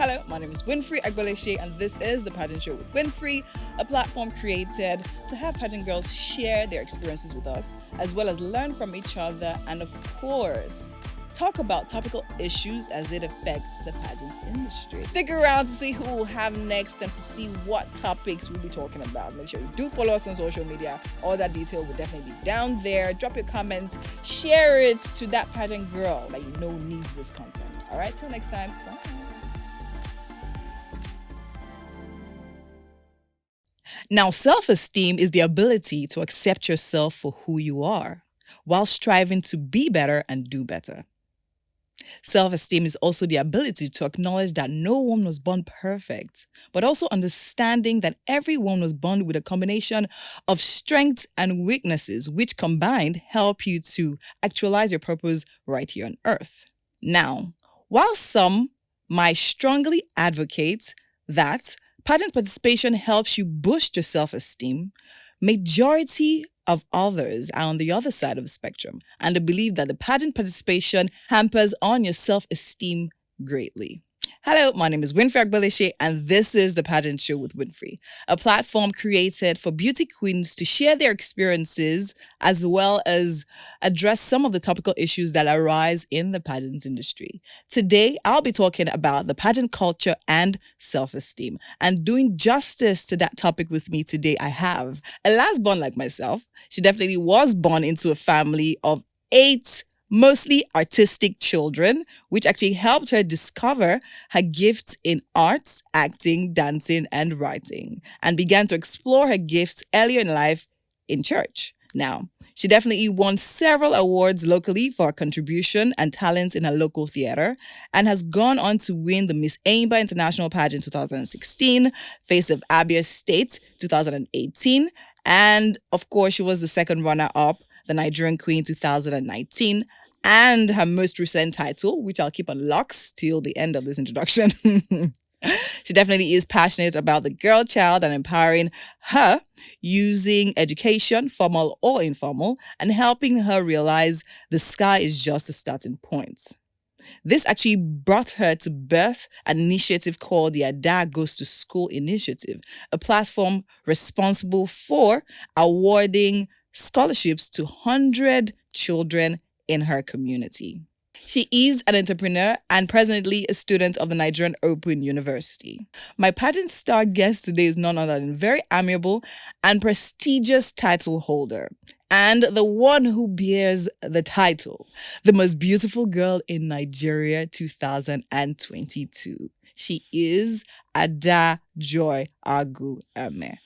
Hello, my name is Winfrey Agboleshe, and this is the Pageant Show with Winfrey, a platform created to have pageant girls share their experiences with us, as well as learn from each other, and of course, talk about topical issues as it affects the pageant industry. Stick around to see who we'll have next and to see what topics we'll be talking about. Make sure you do follow us on social media. All that detail will definitely be down there. Drop your comments, share it to that pageant girl that you know needs this content. All right, till next time. Bye. Now, self-esteem is the ability to accept yourself for who you are while striving to be better and do better. Self-esteem is also the ability to acknowledge that no one was born perfect, but also understanding that everyone was born with a combination of strengths and weaknesses, which combined help you to actualize your purpose right here on earth. Now, while some might strongly advocate that pageant participation helps you boost your self-esteem, majority of others are on the other side of the spectrum and they believe that the pageant participation hampers on your self-esteem greatly. Hello, my name is Winfrey Agboleshe, and this is the Pageant Show with Winfrey, a platform created for beauty queens to share their experiences as well as address some of the topical issues that arise in the pageant industry. Today, I'll be talking about the pageant culture and self-esteem. And doing justice to that topic with me today, I have a last born like myself. She definitely was born into a family of 8 mostly artistic children, which actually helped her discover her gifts in arts, acting, dancing, and writing, and began to explore her gifts earlier in life in church. Now, she definitely won several awards locally for her contribution and talent in her local theater, and has gone on to win the Miss Aimba International Pageant 2016, Face of Abia State 2018, and of course, she was the second runner-up, the Nigerian Queen 2019, and her most recent title, which I'll keep on locks till the end of this introduction. She definitely is passionate about the girl child and empowering her using education, formal or informal, and helping her realize the sky is just a starting point. This actually brought her to birth an initiative called the Ada Goes to School Initiative, a platform responsible for awarding scholarships to 100 children in her community. She is an entrepreneur and presently a student of the Nigerian Open University. My pageant star guest today is none other than very amiable and prestigious title holder, and the one who bears the title, the most beautiful girl in Nigeria 2022. She is Ada Joy Agwu Eme.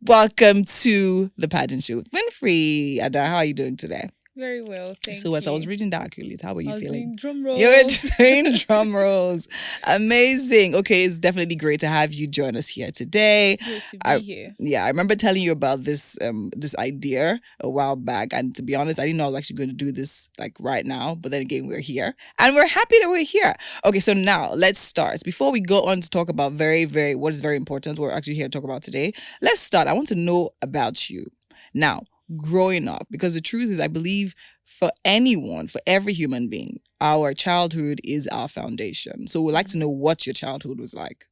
Welcome to the Pageant Show with Winfrey. Ada, how are you doing today? Very well, thank you. So as I was reading that accurately, how were you feeling? Doing drum rolls. You were doing drum rolls. Amazing. Okay, it's definitely great to have you join us here today. It's good to be here. Yeah, I remember telling you about this this idea a while back, and to be honest, I didn't know I was actually going to do this like right now. But then again, we're here, and we're happy that we're here. Okay, so now let's start. Before we go on to talk about what is very important, we're actually here to talk about today. Let's start. I want to know about you now. Growing up, because the truth is, I believe for anyone, for every human being, our childhood is our foundation. So we'd like to know what your childhood was like.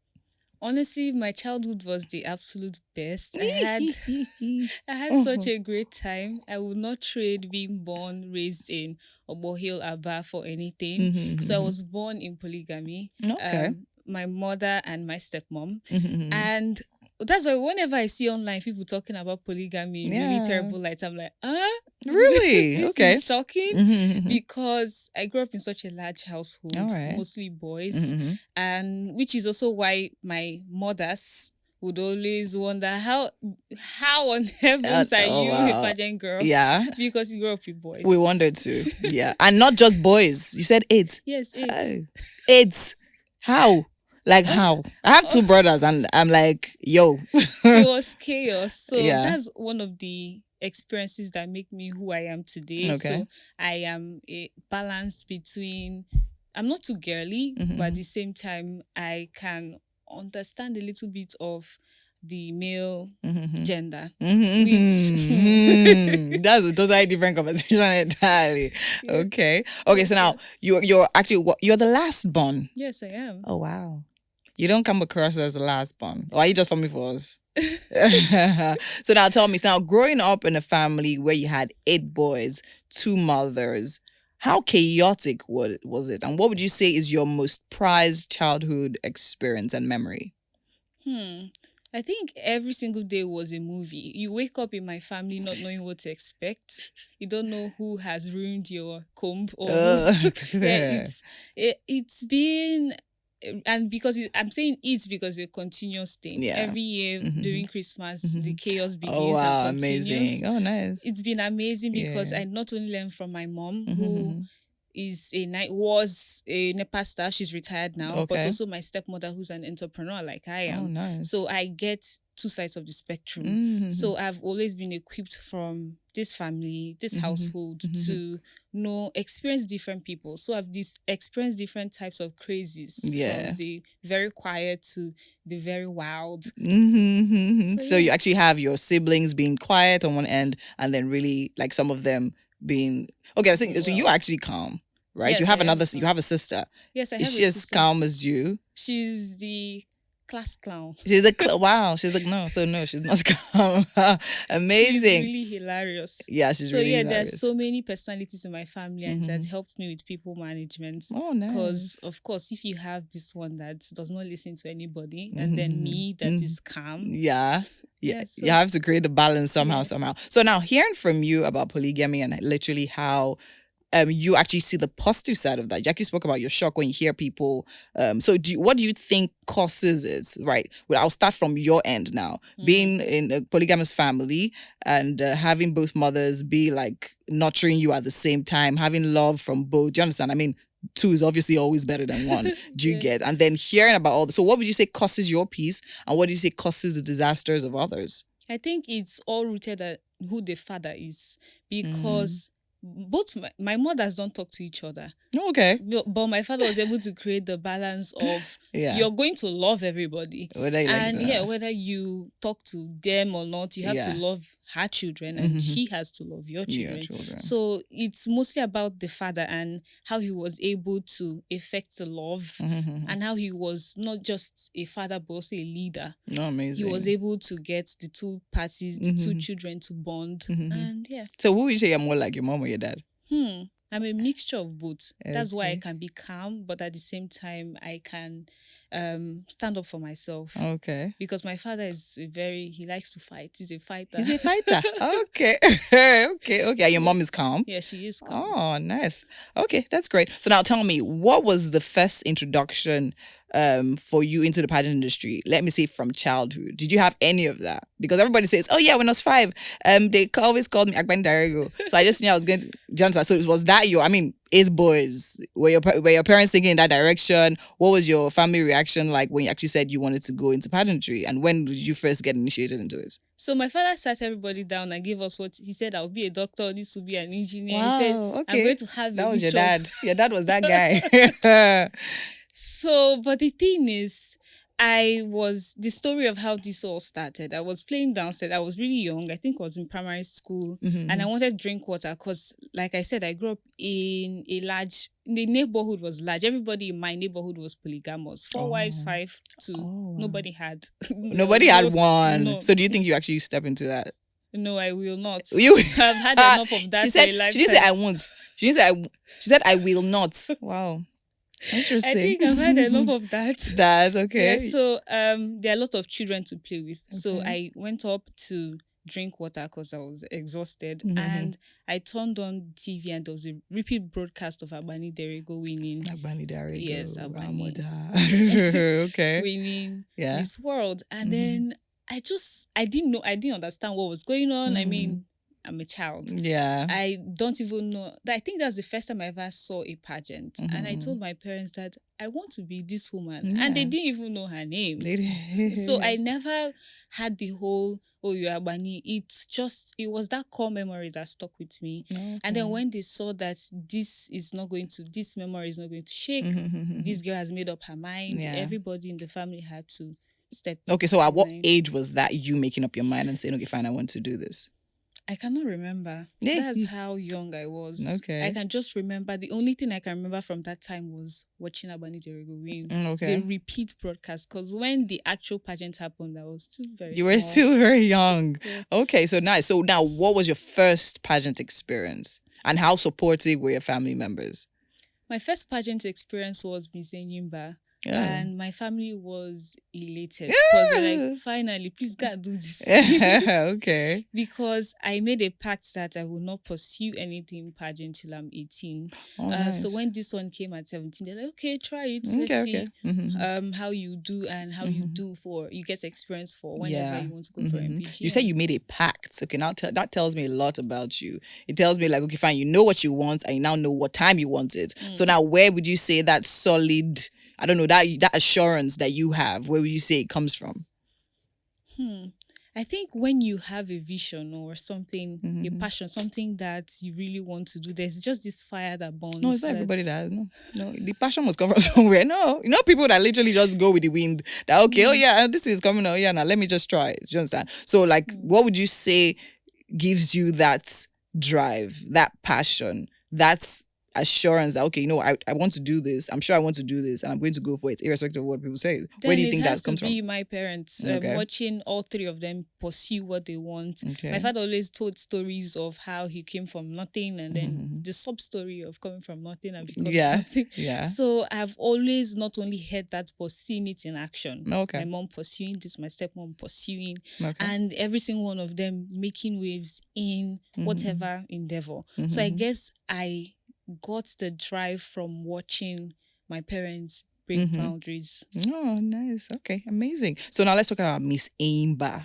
Honestly, my childhood was the absolute best. I had such a great time. I would not trade being born, raised in Obo Hill, Aba for anything. Mm-hmm, so I was born in polygamy. Okay. My mother and my stepmom. Mm-hmm. And that's why whenever I see online people talking about polygamy in really terrible lights, I'm like, really? This Okay. is shocking because I grew up in such a large household, mostly boys, and which is also why my mothers would always wonder how on heavens are you a pageant girl? Yeah. Because you grew up with boys. We wondered too. Yeah. And not just boys. You said 8. Yes, 8. Oh. 8. How? Like how? I have 2 brothers and I'm like, yo. It was chaos. So Yeah. that's one of the experiences that make me who I am today. Okay. So I am balanced between, I'm not too girly, but at the same time, I can understand a little bit of the male gender. Which that's a totally different conversation entirely. Okay. So now you're actually you're the last born. yes, I am. Oh wow. You don't come across as the last born. Or are you just for me for us? So now tell me, so now growing up in a family where you had 8 boys, 2 mothers, how chaotic was it? And what would you say is your most prized childhood experience and memory? I think every single day was a movie. You wake up in my family not knowing what to expect. You don't know who has ruined your comb or it's been, and because I'm saying it's because it's a continuous thing. Yeah. Every year during Christmas, the chaos begins and continues. Amazing. Oh, nice. It's been amazing because I not only learned from my mom, who was a NEPA staff. She's retired now, but also my stepmother, who's an entrepreneur like I am. Oh, nice. So I get 2 sides of the spectrum. So I've always been equipped from this family, this household, to experience different people. So I've experienced different types of crazies, from the very quiet to the very wild. So you actually have your siblings being quiet on one end, and then really like some of them being okay. I think so. You're actually calm, right? Yes, you have you have a sister. Yes, I have. Is she as calm as you? She's the class clown. She's wow. She's like no, she's not calm. Amazing. She's really hilarious. Yeah, she's really hilarious. There's so many personalities in my family, and that helps me with people management. Oh, nice. Because of course, if you have this one that does not listen to anybody, and then me that is calm. Yeah. So you have to create the balance somehow. So now hearing from you about polygamy and literally how you actually see the positive side of that. Jackie spoke about your shock when you hear people. So what do you think causes it, right? Well, I'll start from your end now. Being in a polygamous family and having both mothers be like nurturing you at the same time, having love from both. Do you understand? I mean, 2 is obviously always better than 1. Do you get? And then hearing about all this. So what would you say causes your peace? And what do you say causes the disasters of others? I think it's all rooted at who the father is. Because both my mothers don't talk to each other. Okay. But my father was able to create the balance of you're going to love everybody. Whether you talk to them or not, you have to love her children, and he has to love your children. So it's mostly about the father and how he was able to effect the love, and how he was not just a father but also a leader. Amazing. He was able to get the 2 parties, the 2 children to bond. And So who would you say you're more like, your mom or your dad? I'm a mixture of both. Okay. That's why I can be calm, but at the same time, I can stand up for myself. Okay. Because my father is he likes to fight. He's a fighter. He's a fighter. Okay. Okay. And your mom is calm? Yeah, she is calm. Oh, nice. Okay, that's great. So now tell me, what was the first introduction for you into the pageant industry? Let me say from childhood. Did you have any of that? Because everybody says, oh yeah, when I was 5, they always called me Agbani Darego. So I just knew I was going to Johnson. So was that 8 boys? Were your parents thinking in that direction? What was your family reaction like when you actually said you wanted to go into pageantry? And when did you first get initiated into it? So my father sat everybody down and gave us what he said. I'll be a doctor. This will be an engineer. Wow, he said, okay. I'm going to have that a was shop. Your dad. Your dad was that guy. So, but the thing is, the story of how this all started. I was playing downstairs. I was really young. I think I was in primary school. And I wanted to drink water because, like I said, I grew up in the neighborhood was large. Everybody in my neighborhood was polygamous. 4 wives, 5, 2. Nobody had. Nobody had one. No. So do you think you actually step into that? No, I will not. You have had enough of that. She didn't say I won't. She said I will not. Wow. Interesting. I think I've had enough of that. That's okay. Yeah, so there are a lot of children to play with. Okay. So I went up to drink water because I was exhausted. And I turned on TV and there was a repeat broadcast of Agbani Darego winning. Agbani Darego. Yes, Agbani. Okay. Winning Miss World. And then I didn't understand what was going on. I mean, I'm a child. Yeah. I don't even know. I think that's the first time I ever saw a pageant. And I told my parents that I want to be this woman. And they didn't even know her name. So I never had the whole, oh, you're Agbani. It was that core memory that stuck with me. Okay. And then when they saw that this memory is not going to shake, this girl has made up her mind. Everybody in the family had to step. Okay, so at what age was that you making up your mind and saying, okay, fine, I want to do this? I cannot remember. That's how young I was. Okay. I can just remember. The only thing I can remember from that time was watching Abani Derego win. The repeat broadcast. Because when the actual pageant happened, I was still very You small. were still very young. Yeah. Okay, so nice. So now, what was your first pageant experience? And how supportive were your family members? My first pageant experience was Miss Enyimba. Yeah. And my family was elated because they're like, finally, please God do this. Okay. Because I made a pact that I will not pursue anything pageant till I'm 18. Nice. So when this one came at 17, they're like, okay, try it. Let's see how you do and how you do you get experience for whenever you want to go for MBGN. You said you made a pact. Okay, now that tells me a lot about you. It tells me like, okay, fine, you know what you want and you now know what time you want it. So now where would you say that solid, I don't know, that assurance that you have, where would you say it comes from? I think when you have a vision or something, a passion, something that you really want to do, there's just this fire that burns. No, it's not everybody that has. No, the passion must come from somewhere. No, you know, people that literally just go with the wind. That, okay, oh yeah, this is coming. Oh yeah, now let me just try it. Do you understand? So like, what would you say gives you that drive, that passion, that's assurance that, okay, you know, I want to do this. I'm sure I want to do this and I'm going to go for it, irrespective of what people say. Then where do you think that comes from? It has to be my parents. Watching all three of them pursue what they want. Okay. My father always told stories of how he came from nothing and then the sub story of coming from nothing and becoming something. Yeah. So I've always not only heard that but seen it in action. Okay. My mom pursuing this, my stepmom pursuing, and every single one of them making waves in whatever endeavor. So I guess I got the drive from watching my parents break boundaries. Oh, nice. Okay, amazing. So now let's talk about Miss Enyimba.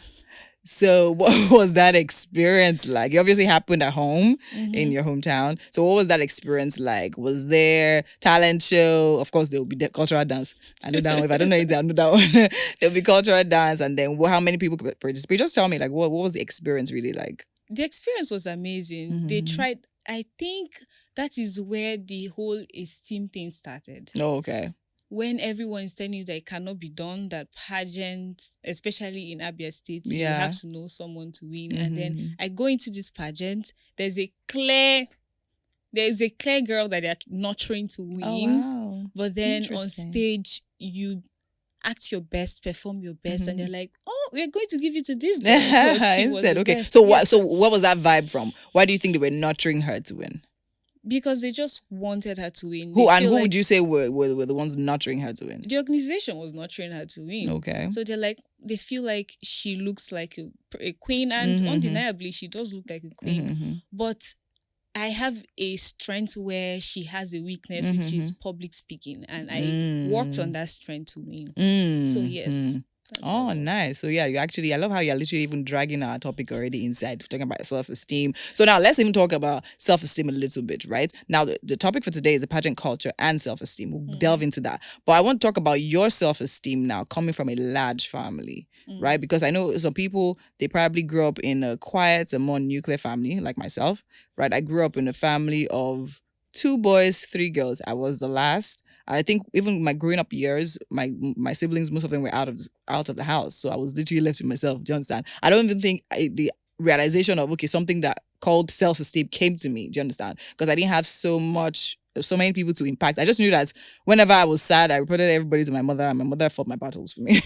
So what was that experience like? It obviously happened at home in your hometown. So what was that experience like? Was there talent show? Of course, there will be cultural dance. I know that one. If I don't know it, I know that one. There'll be cultural dance. And then how many people could participate? Just tell me, like, what was the experience really like? The experience was amazing. They tried, I think that is where the whole Esteem thing started. Oh, okay. When everyone is telling you that it cannot be done, that pageant, especially in Abia State, you have to know someone to win. And then I go into this pageant, there's a clear girl that they're nurturing to win. Oh, wow. But then on stage, you act your best, perform your best, and they're like, oh, we're going to give it to this girl. Instead, okay. So what was that vibe from? Why do you think they were nurturing her to win? Because they just wanted her to win. Who would you say were the ones nurturing her to win? The organization was nurturing her to win. Okay. So they feel like she looks like a queen, and undeniably she does look like a queen. But I have a strength where she has a weakness, which is public speaking, and I worked on that strength to win. So yes. Oh, nice. So yeah, I love how you're literally even dragging our topic already inside, talking about self-esteem. So now let's even talk about self-esteem a little bit, right? Now the topic for today is the pageant culture and self-esteem. We'll delve into that. But I want to talk about your self-esteem now coming from a large family, right? Because I know some people, they probably grew up in a quiet, a more nuclear family like myself, right? I grew up in a family of 2 boys, 3 girls. I was the last. I think even my growing up years, my siblings, most of them were out of the house. So I was literally left with myself. Do you understand? I don't even think the realization of, okay, something that called self-esteem came to me. Do you understand? Because I didn't have so many people to impact. I just knew that whenever I was sad, I reported everybody to my mother, and my mother fought my battles for me.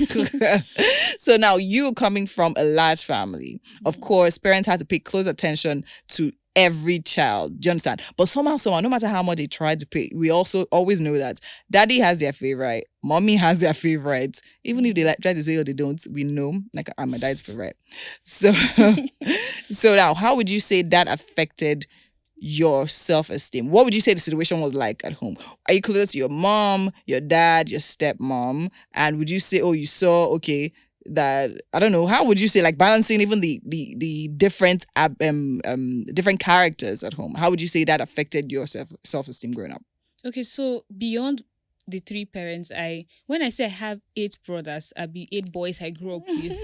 So now you coming from a large family, of course, parents had to pay close attention to every child. Do you understand? But somehow, no matter how much they try to pay, we also always know that daddy has their favorite, mommy has their favorite. Even if they try to say, oh, they don't, we know, like, I'm my dad's favorite. So, so now, how would you say that affected your self-esteem? What would you say the situation was like at home? Are you close to your mom, your dad, your stepmom? And would you say, oh, you saw, okay, that, I don't know, how would you say, like, balancing even the different different characters at home? How would you say that affected your self-esteem growing up? Okay, so beyond the 3 parents, when I say I have 8 brothers, I'll be 8 boys I grew up with.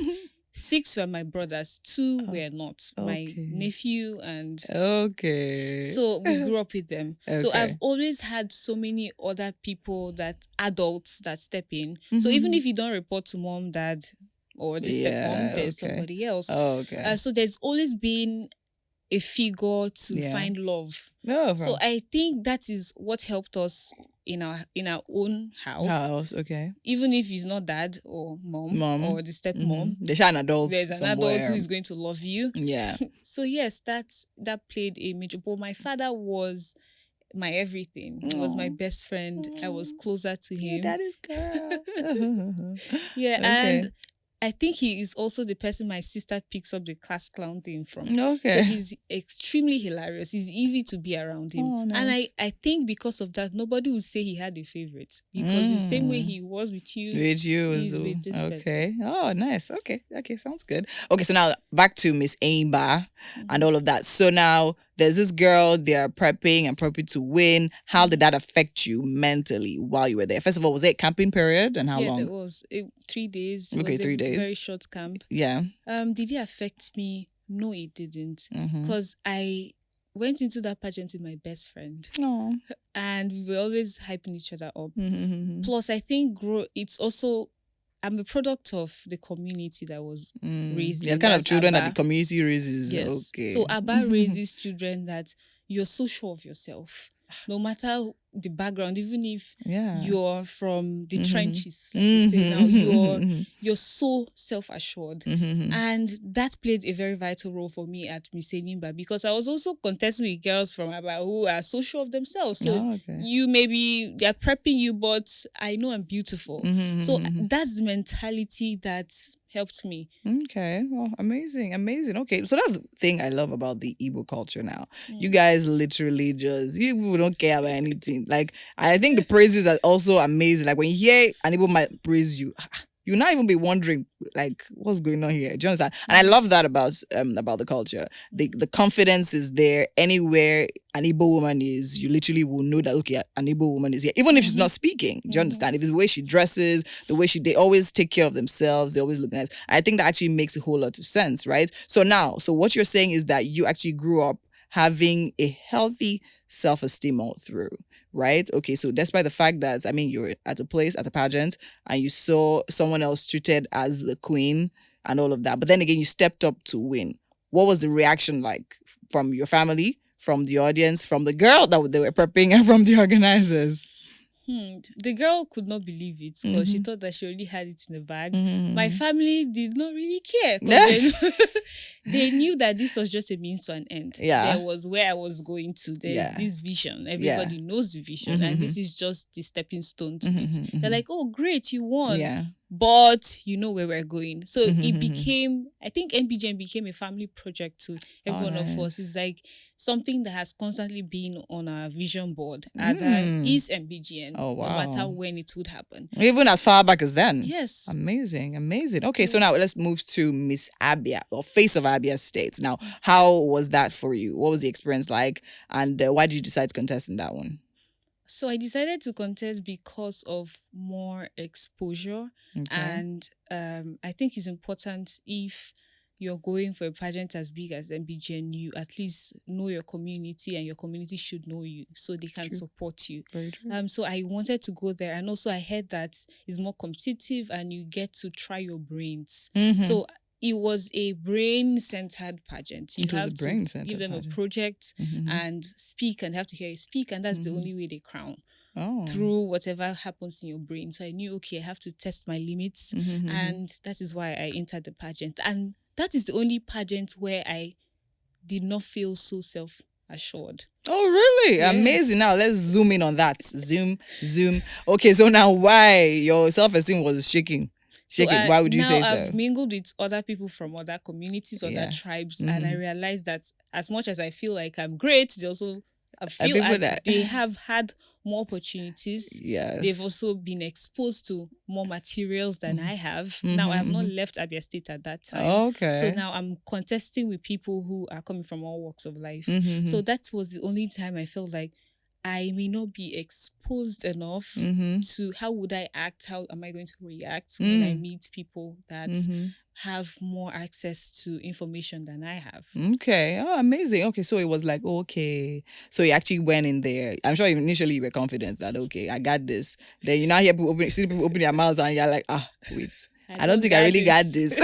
6 were my brothers, 2 were not. Okay. My nephew and... Okay. So we grew up with them. Okay. So I've always had so many other people, adults that step in. So even if you don't report to mom, dad, or the stepmom, there's somebody else. Oh, okay. So there's always been a figure to find love. So I think that is what helped us in our own house. Okay. Even if he's not dad or mom or the stepmom, there's an adult. There's an adult who is going to love you. Yeah. So yes, that played a major. But my father was my everything. He was my best friend. I was closer to him. That is girl. Yeah, okay. And I think he is also the person my sister picks up the class clown thing from. Okay. So he's extremely hilarious. It's easy to be around him. Nice. And I think because of that, nobody would say he had a favorite. Because the same way he was with you. He's with this person. Oh, nice. Okay, sounds good. Okay, so now back to Miss Aimba and all of that. So now there's this girl, they're prepping to win. How did that affect you mentally while you were there? First of all, was it a camping period and how long? It was 3 days. Okay, 3 days. Very short camp. Yeah. Did it affect me? No, it didn't. Because I went into that pageant with my best friend. Aww. And we were always hyping each other up. Plus, I think it's also... I'm a product of the community that was raised. Yeah, the kind of children that the community raises. Yes. Okay. So Abba raises children that you're so sure of yourself. No matter the background, even if you're from the trenches, you're so self-assured. And that played a very vital role for me at Miss Enimba because I was also contesting with girls from Abba who are so sure of themselves. So they're prepping you, but I know I'm beautiful. So that's the mentality that helped me. Okay. Well, amazing. Okay. So that's the thing I love about the Igbo culture now. You guys literally you don't care about anything. Like, I think the praises are also amazing. Like, when you hear an Igbo might praise you, you'll not even be wondering, like, what's going on here? Do you understand? And I love that about the culture. The confidence is there. Anywhere an Igbo woman is, you literally will know that, okay, an Igbo woman is here. Even if she's not speaking. Do you understand? If it's the way she dresses, the way they always take care of themselves, they always look nice. I think that actually makes a whole lot of sense, right? So what you're saying is that you actually grew up having a healthy self-esteem all through, right? Okay, so despite the fact that, you're at a pageant, and you saw someone else treated as the queen and all of that, but then again, you stepped up to win. What was the reaction like from your family, from the audience, from the girl that they were prepping, and from the organizers? The girl could not believe it because she thought that she already had it in the bag. My family did not really care. They knew that this was just a means to an end. Yeah. There was where I was going to. There's this vision. Everybody knows the vision. And this is just the stepping stone to it. They're like, oh, great, you won. Yeah. But you know where we're going. So it became, I think MBGN became a family project to every one of us. It's like something that has constantly been on our vision board. Ada is MBGN. Oh, wow. No matter when it would happen. Even as far back as then. Yes. Amazing. Okay, so now let's move to Miss Abia, or Face of Abia State. Now, how was that for you? What was the experience like? And why did you decide to contest in that one? So I decided to contest because of more exposure. Okay. And I think it's important if you're going for a pageant as big as MBGN, you at least know your community and your community should know you so they can support you. Very true. So I wanted to go there. And also I heard that it's more competitive and you get to try your brains. So it was a brain-centered pageant. You have to give them a project and speak, and they have to hear you speak, and that's the only way they crown. Through whatever happens in your brain. So I knew, okay, I have to test my limits, and that is why I entered the pageant. And that is the only pageant where I did not feel so self-assured. Oh, really? Yeah. Amazing. Now, let's zoom in on that. Zoom. Okay, so now why your self-esteem was shaking? Why would you say so? Now I've mingled with other people from other communities, other tribes, and I realized that as much as I feel like I'm great, they also they have had more opportunities. Yes. They've also been exposed to more materials than I have. Now I have not left Abia State at that time. Okay. So now I'm contesting with people who are coming from all walks of life. So that was the only time I felt like I may not be exposed enough to how would I act, how am I going to react when I meet people that have more access to information than I have. Okay. Oh, amazing. Okay, so it was like, okay. So you actually went in there. I'm sure initially you were confident that, okay, I got this. Then you now hear people open their mouths and you're like, wait. I don't think I really got this.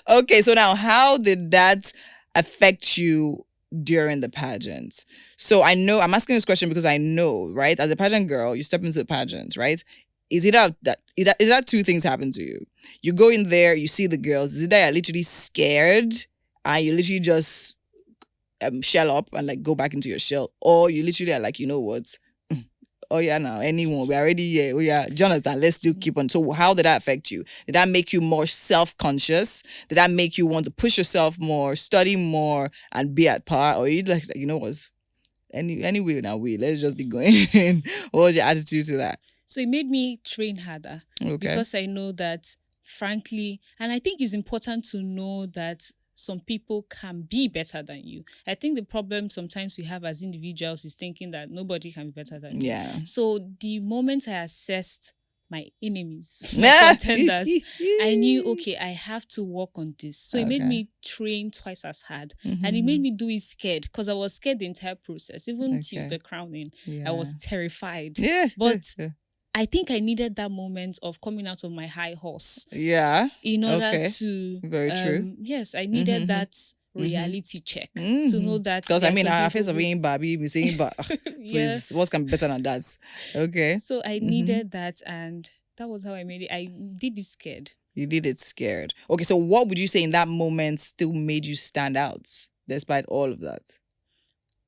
Okay, so now how did that affect you during the pageant? So I know, I'm asking this question because I know, right? As a pageant girl, you step into the pageant, right? Is that two things happen to you? You go in there, you see the girls. Is it that you're literally scared and you literally just shell up and like go back into your shell, or you literally are like, you know what? Oh yeah, now anyone, we're already here. Oh yeah, Jonathan, let's still keep on. So how did that affect you? Did that make you more self-conscious? Did that make you want to push yourself more, study more, and be at par? Or you like, you know what? Anyway, now let's just be going. What was your attitude to that? So it made me train harder. Okay. Because I know that, frankly, and I think it's important to know that some people can be better than you. I think the problem sometimes we have as individuals is thinking that nobody can be better than you. Yeah. So the moment I assessed my enemies, my contenders, I knew, okay, I have to work on this. So it made me train twice as hard. And it made me do it scared, because I was scared the entire process. Even till the crowning, I was terrified. Yeah. But I think I needed that moment of coming out of my high horse. Yeah. In order to... Very true. Yes, I needed that reality check to know that... Because I mean, our face of being Barbie, me saying, but please, what can be better than that? Okay. So I needed that, and that was how I made it. I did it scared. You did it scared. Okay, so what would you say in that moment still made you stand out despite all of that?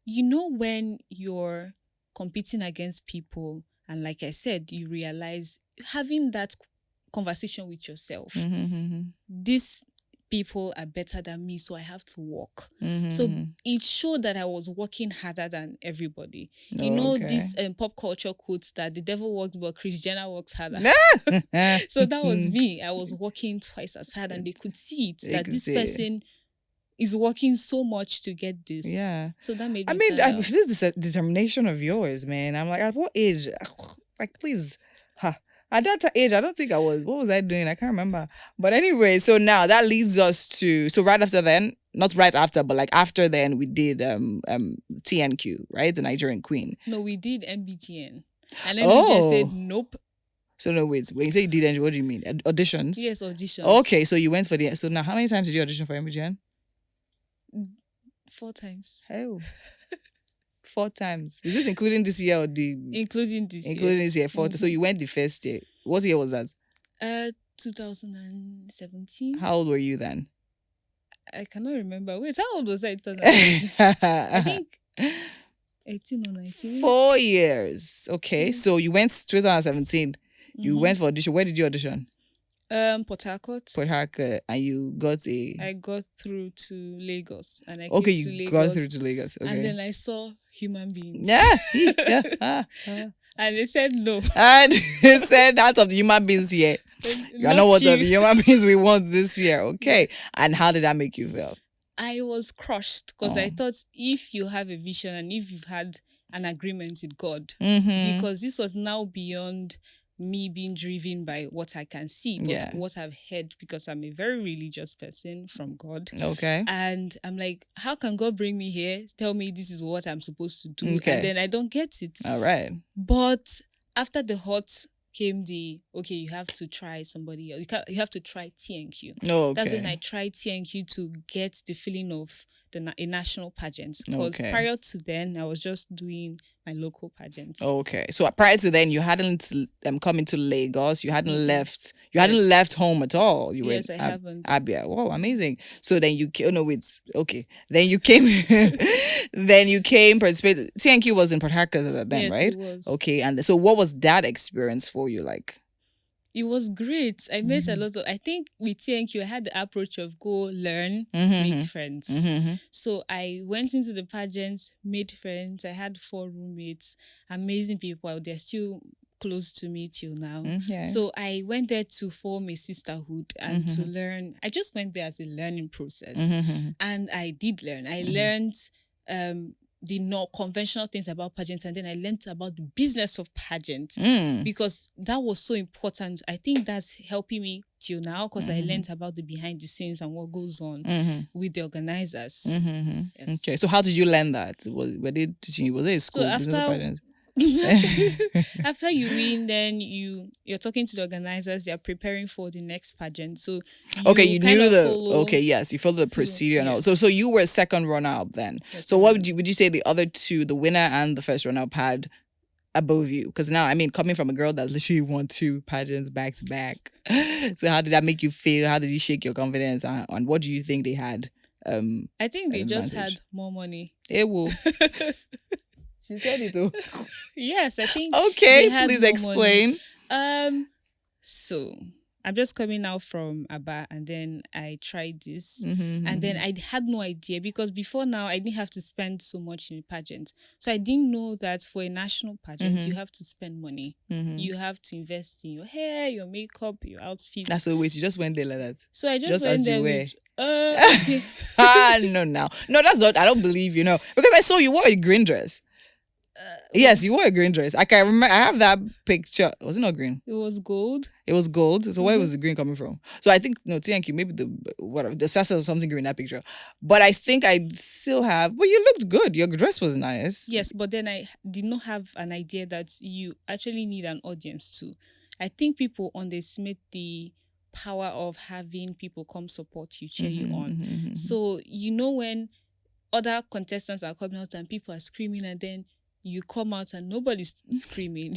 You know, when you're competing against people, and like I said, you realize having that conversation with yourself, these people are better than me, so I have to work. So it showed that I was working harder than everybody. You know, this pop culture quotes that the devil works, but Kris Jenner works harder. So that was me. I was working twice as hard, and they could see it, that this person is working so much to get this. Yeah. So that made me stand out. This is a determination of yours, man. I'm like, at what age? Like, please. At that age, I don't think I was. What was I doing? I can't remember. But anyway, so now that leads us to... So right after then, not right after, but like after then, we did TNQ, right? The Nigerian Queen. No, we did MBGN. And MBGN said, nope. So no, wait. When you say you did, what do you mean? Auditions? Yes, auditions. Okay, so you went for the... So now, how many times did you audition for MBGN? 4 times. Oh. 4 times. Is this including this year or including this year? 4 times. So you went the first year. What year was that? 2017. How old were you then? I cannot remember. Wait, how old was I in 2017? I think 18 or 19. 4 years. Okay. So you went 2017. You went for audition. Where did you audition? Port Harcourt. Port Harcourt, and you got I got through to Lagos, and I came to Lagos. Got through to Lagos. Okay. And then I saw human beings. Yeah. And they said no. And they said, out of the human beings here, you are not one of the human beings we want this year. Okay. And how did that make you feel? I was crushed, because I thought, if you have a vision and if you've had an agreement with God, because this was now beyond me being driven by what I can see, but what I've heard, because I'm a very religious person from God. Okay. And I'm like, how can God bring me here, tell me this is what I'm supposed to do, and then I don't get it? All right. But after the hot came the, you have to try somebody else. You have to try TNQ. Okay. That's when I tried TNQ to get the feeling of a national pageant. Because prior to then, I was just doing my local pageants. Okay. So prior to then, you hadn't come into Lagos. You hadn't left. You hadn't left home at all. You were I haven't. Abia. Wow, amazing. So then you came. Oh no, it's okay. Then you came. Then you came. Participated. TNQ was in Port Harcourt then, yes, right? It was. Okay. And so, what was that experience for you like? It was great. I met a lot of... I think with TNQ, I had the approach of go learn, make friends. So I went into the pageants, made friends. I had 4 roommates, amazing people. They're still close to me till now. So I went there to form a sisterhood and to learn. I just went there as a learning process. And I did learn. I learned... the not conventional things about pageants, and then I learned about the business of pageant because that was so important. I think that's helping me till now, because I learned about the behind the scenes and what goes on with the organizers. Yes. Okay, so how did you learn that? Were they teaching you? Was it a school? So after after you win, then you're talking to the organizers. They're preparing for the next pageant. So you knew yes, you followed the procedure and all. So you were second runner-up then. Yes, so what would you say the other two, the winner and the first runner-up, had above you? Because now, I mean, coming from a girl that's literally won 2 pageants back to back, so how did that make you feel? How did you shake your confidence? And what do you think they had? I think they just had more money. It will. She said it too. Yes, I think. Okay, please explain. So I'm just coming out from Aba, and then I tried this, and then I had no idea, because before now I didn't have to spend so much in a pageant. So I didn't know that for a national pageant you have to spend money. You have to invest in your hair, your makeup, your outfits. That's always, you just went there like that. So I just went there with no, that's not. I don't believe because I saw you wore a green dress. Yes, you wore a green dress. I can remember. I have that picture. Was it not green? It was gold. It was gold. So where was the green coming from? So I think TNQ, maybe the source of something green in that picture. But I think I still have. But you looked good. Your dress was nice. Yes, but then I did not have an idea that you actually need an audience too. I think people underestimate the power of having people come support you, cheer you on. So when other contestants are coming out and people are screaming, and then you come out and nobody's screaming.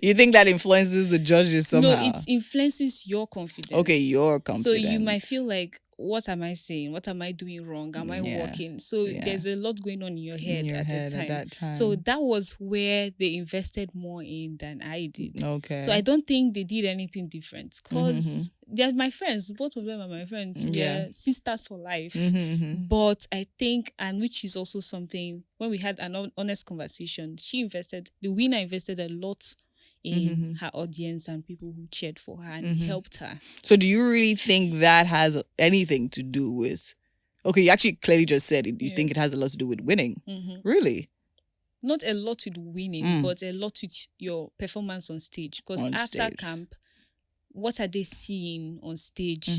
You think that influences the judges somehow? No, it influences your confidence. Okay, your confidence. So you might feel like, what am I saying? What am I doing wrong? Am I walking? So there's a lot going on in your head at that time. So that was where they invested more in than I did. Okay. So I don't think they did anything different, because they're my friends. Both of them are my friends. They're sisters for life. But I think, and which is also something, when we had an honest conversation, the winner invested a lot in her audience and people who cheered for her and helped her. So do you really think that has anything to do with... Okay, you actually clearly just said it. You think it has a lot to do with winning. Really? Not a lot with winning, but a lot with your performance on stage. Because after camp, what are they seeing on stage?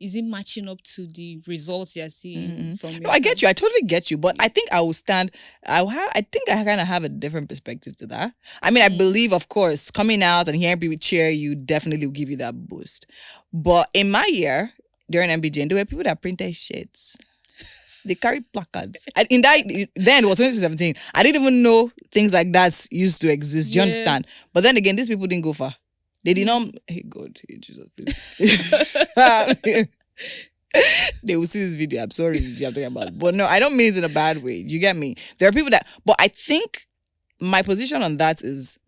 Is it matching up to the results you're seeing from your No, I get you. I totally get you. But I think I will stand... I think I kind of have a different perspective to that. I mean, I believe, of course, coming out and hearing people cheer you definitely will give you that boost. But in my year, during MBGN, there were people that printed shirts. They carried placards. Then it was 2017. I didn't even know things like that used to exist. Do you understand? But then again, these people didn't go far. They did not... Hey, God. Hey, Jesus. They will see this video. I'm sorry if I'm talking about it. But no, I don't mean it in a bad way. You get me? There are people that... But I think my position on that is,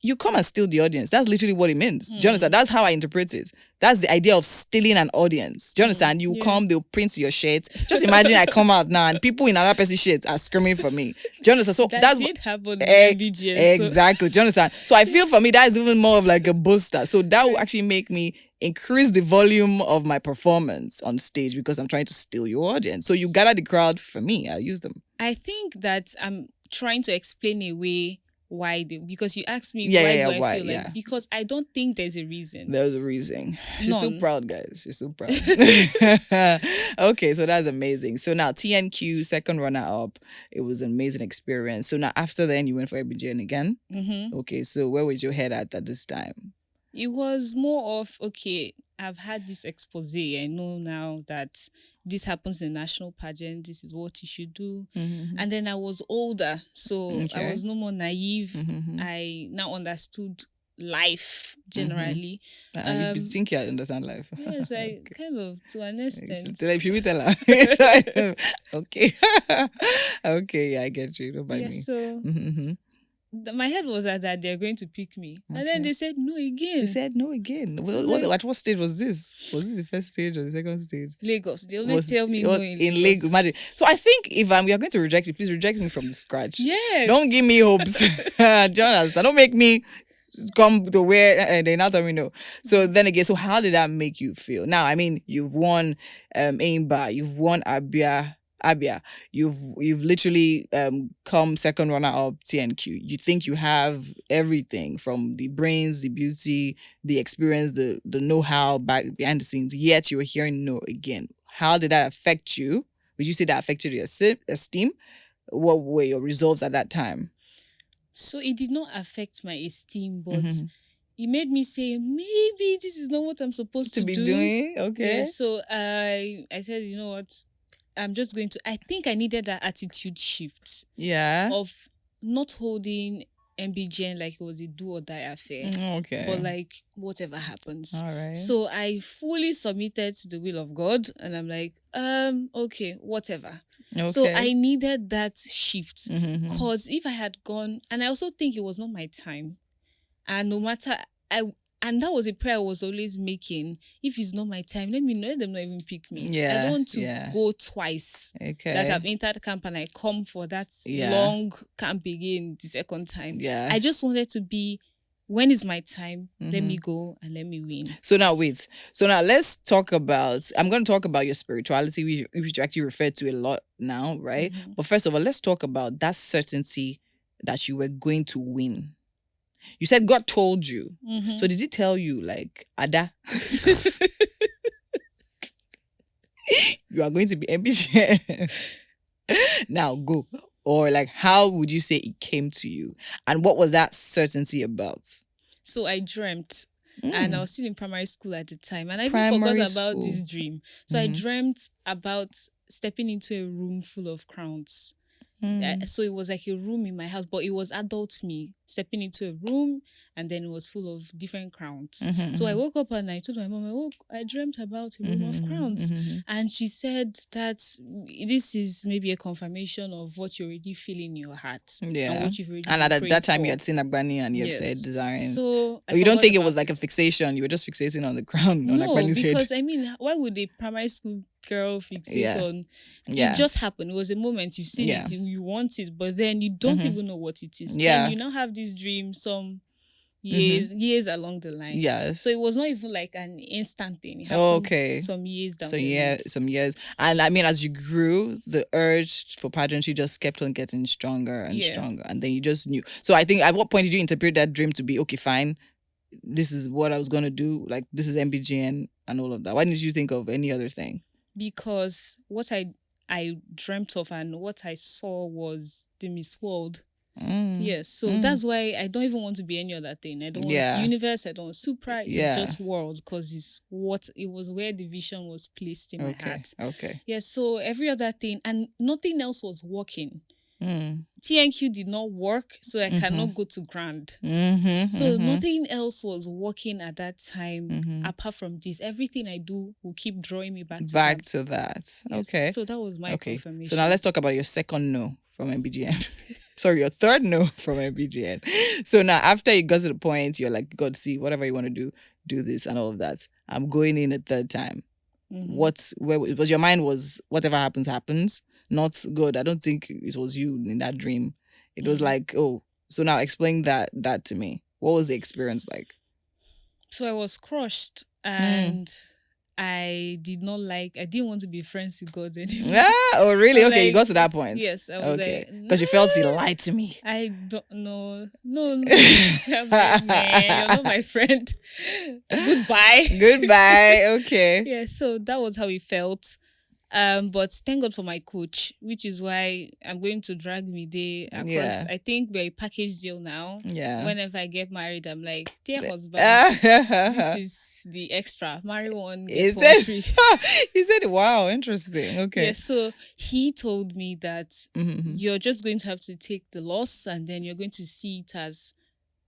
you come and steal the audience. That's literally what it means. Do you understand? That's how I interpret it. That's the idea of stealing an audience. Do you understand? You come, they'll print your shirts. Just imagine I come out now and people in another person's shirts are screaming for me. Do you understand? So that did happen in MBGN. Exactly. Do you understand? So I feel for me, that is even more of like a booster. So that will actually make me increase the volume of my performance on stage, because I'm trying to steal your audience. So you gather the crowd for me. I'll use them. I think that I'm trying to explain away why because you asked me why I feel like, because I don't think there's a reason. There's a reason. She's still proud, guys. She's still proud. Okay, so that's amazing. So now TNQ, second runner up. It was an amazing experience. So now after then you went for MBGN again. Okay, so where was your head at this time? It was more of, okay, I've had this expose. I know now that this happens in the national pageant. This is what you should do. And then I was older, so I was no more naive. I now understood life generally. You think you understand life? Yes, I kind of, to an extent. If you tell her. Okay. Okay, yeah, I get you. Don't mind me. So... my head was that they're going to pick me. And then they said no again. They said no again. At what stage was this? Was this the first stage or the second stage? Lagos. They always tell me no in Lagos. Imagine. So I think if you're going to reject me, please reject me from the scratch. Yes. Don't give me hopes. Jonas, don't make me come to where they now tell me no. So then again, so how did that make you feel? Now, I mean, you've won Aimba, you've won Abia, you've literally come second runner up TNQ. You think you have everything, from the brains, the beauty, the experience, the know-how behind the scenes, yet you were hearing no again. How did that affect you? Would you say that affected your esteem? What were your resolves at that time? So it did not affect my esteem, but it made me say, maybe this is not what I'm supposed to be do. doing. Okay. Yeah, so I said, you know what? I'm just going to, I think I needed that attitude shift. Yeah. Of not holding MBGN like it was a do or die affair. Okay. But like, whatever happens. All right. So I fully submitted to the will of God, and I'm like, okay, whatever. Okay. So I needed that shift. Because if I had gone, and I also think it was not my time. And no matter, and that was a prayer I was always making. If it's not my time, let them not even pick me. Yeah. I don't want to go twice. Okay. That I've entered camp and I come for that long camp again the second time. Yeah. I just wanted to be, when is my time? Let me go and let me win. So now wait. So now let's talk about, I'm going to talk about your spirituality, which you actually referred to a lot now, right? But first of all, let's talk about that certainty that you were going to win. You said God told you. So did he tell you, like, Ada, you are going to be MBGN? Now go. Or like, how would you say it came to you? And what was that certainty about? So I dreamt. And I was still in primary school at the time. And I even forgot about this dream. So I dreamt about stepping into a room full of crowns. So it was like a room in my house, but it was adult me stepping into a room, and then it was full of different crowns. So I woke up and I told my mom, I dreamt about a room of crowns. And she said that this is maybe a confirmation of what you already feel in your heart. Yeah. And what you've already And at that time, you had seen Agbani and you had said desiring. So you don't think it was like a fixation? You were just fixating on the crown on Agbani's head? No, because I mean, why would a primary school girl fixate on? It just happened. It was a moment. You've seen it, you want it, but then you don't even know what it is. Then you now have this dream some years along the line. Yes. So it was not even like an instant thing. It happened some years down the line. Some years. And I mean, as you grew, the urge for pageantry just kept on getting stronger and stronger. And then you just knew. So I think, at what point did you interpret that dream to be, okay, fine, this is what I was going to do, like this is MBGN and all of that? Why didn't you think of any other thing? Because what I dreamt of and what I saw was the Miss World. Yes, so that's why I don't even want to be any other thing. I don't want universe, I don't want supra, it's just world, because it was where the vision was placed in my heart. Okay. Yeah, so every other thing, and nothing else was working. TNQ did not work, so I cannot go to Grand. So nothing else was working at that time apart from this. Everything I do will keep drawing me back to that. Yes. Okay. So that was my confirmation. So now let's talk about your second no from MBGN. Sorry, your third no from MBGN. So now after you got to the point, you're like, God, see, whatever you want to do this and all of that. I'm going in a third time. Where was your mind? Was whatever happens, not good. I don't think it was you in that dream. It was like, oh, so now explain that to me. What was the experience like? So I was crushed, and I didn't want to be friends with God anymore. Oh, really? Okay, you got to that point. Yes. I was because you felt he lied to me. I don't know. No. I'm like, man, you're not my friend. Goodbye. Okay. Yeah, so that was how it felt. But thank God for my coach, which is why I'm going to drag me there across. I think we're a package deal now. Yeah. Whenever I get married, I'm like, dear husband, this is the extra. Marry one, get one free. He said, wow, interesting. Okay. Yeah, so he told me that you're just going to have to take the loss, and then you're going to see it as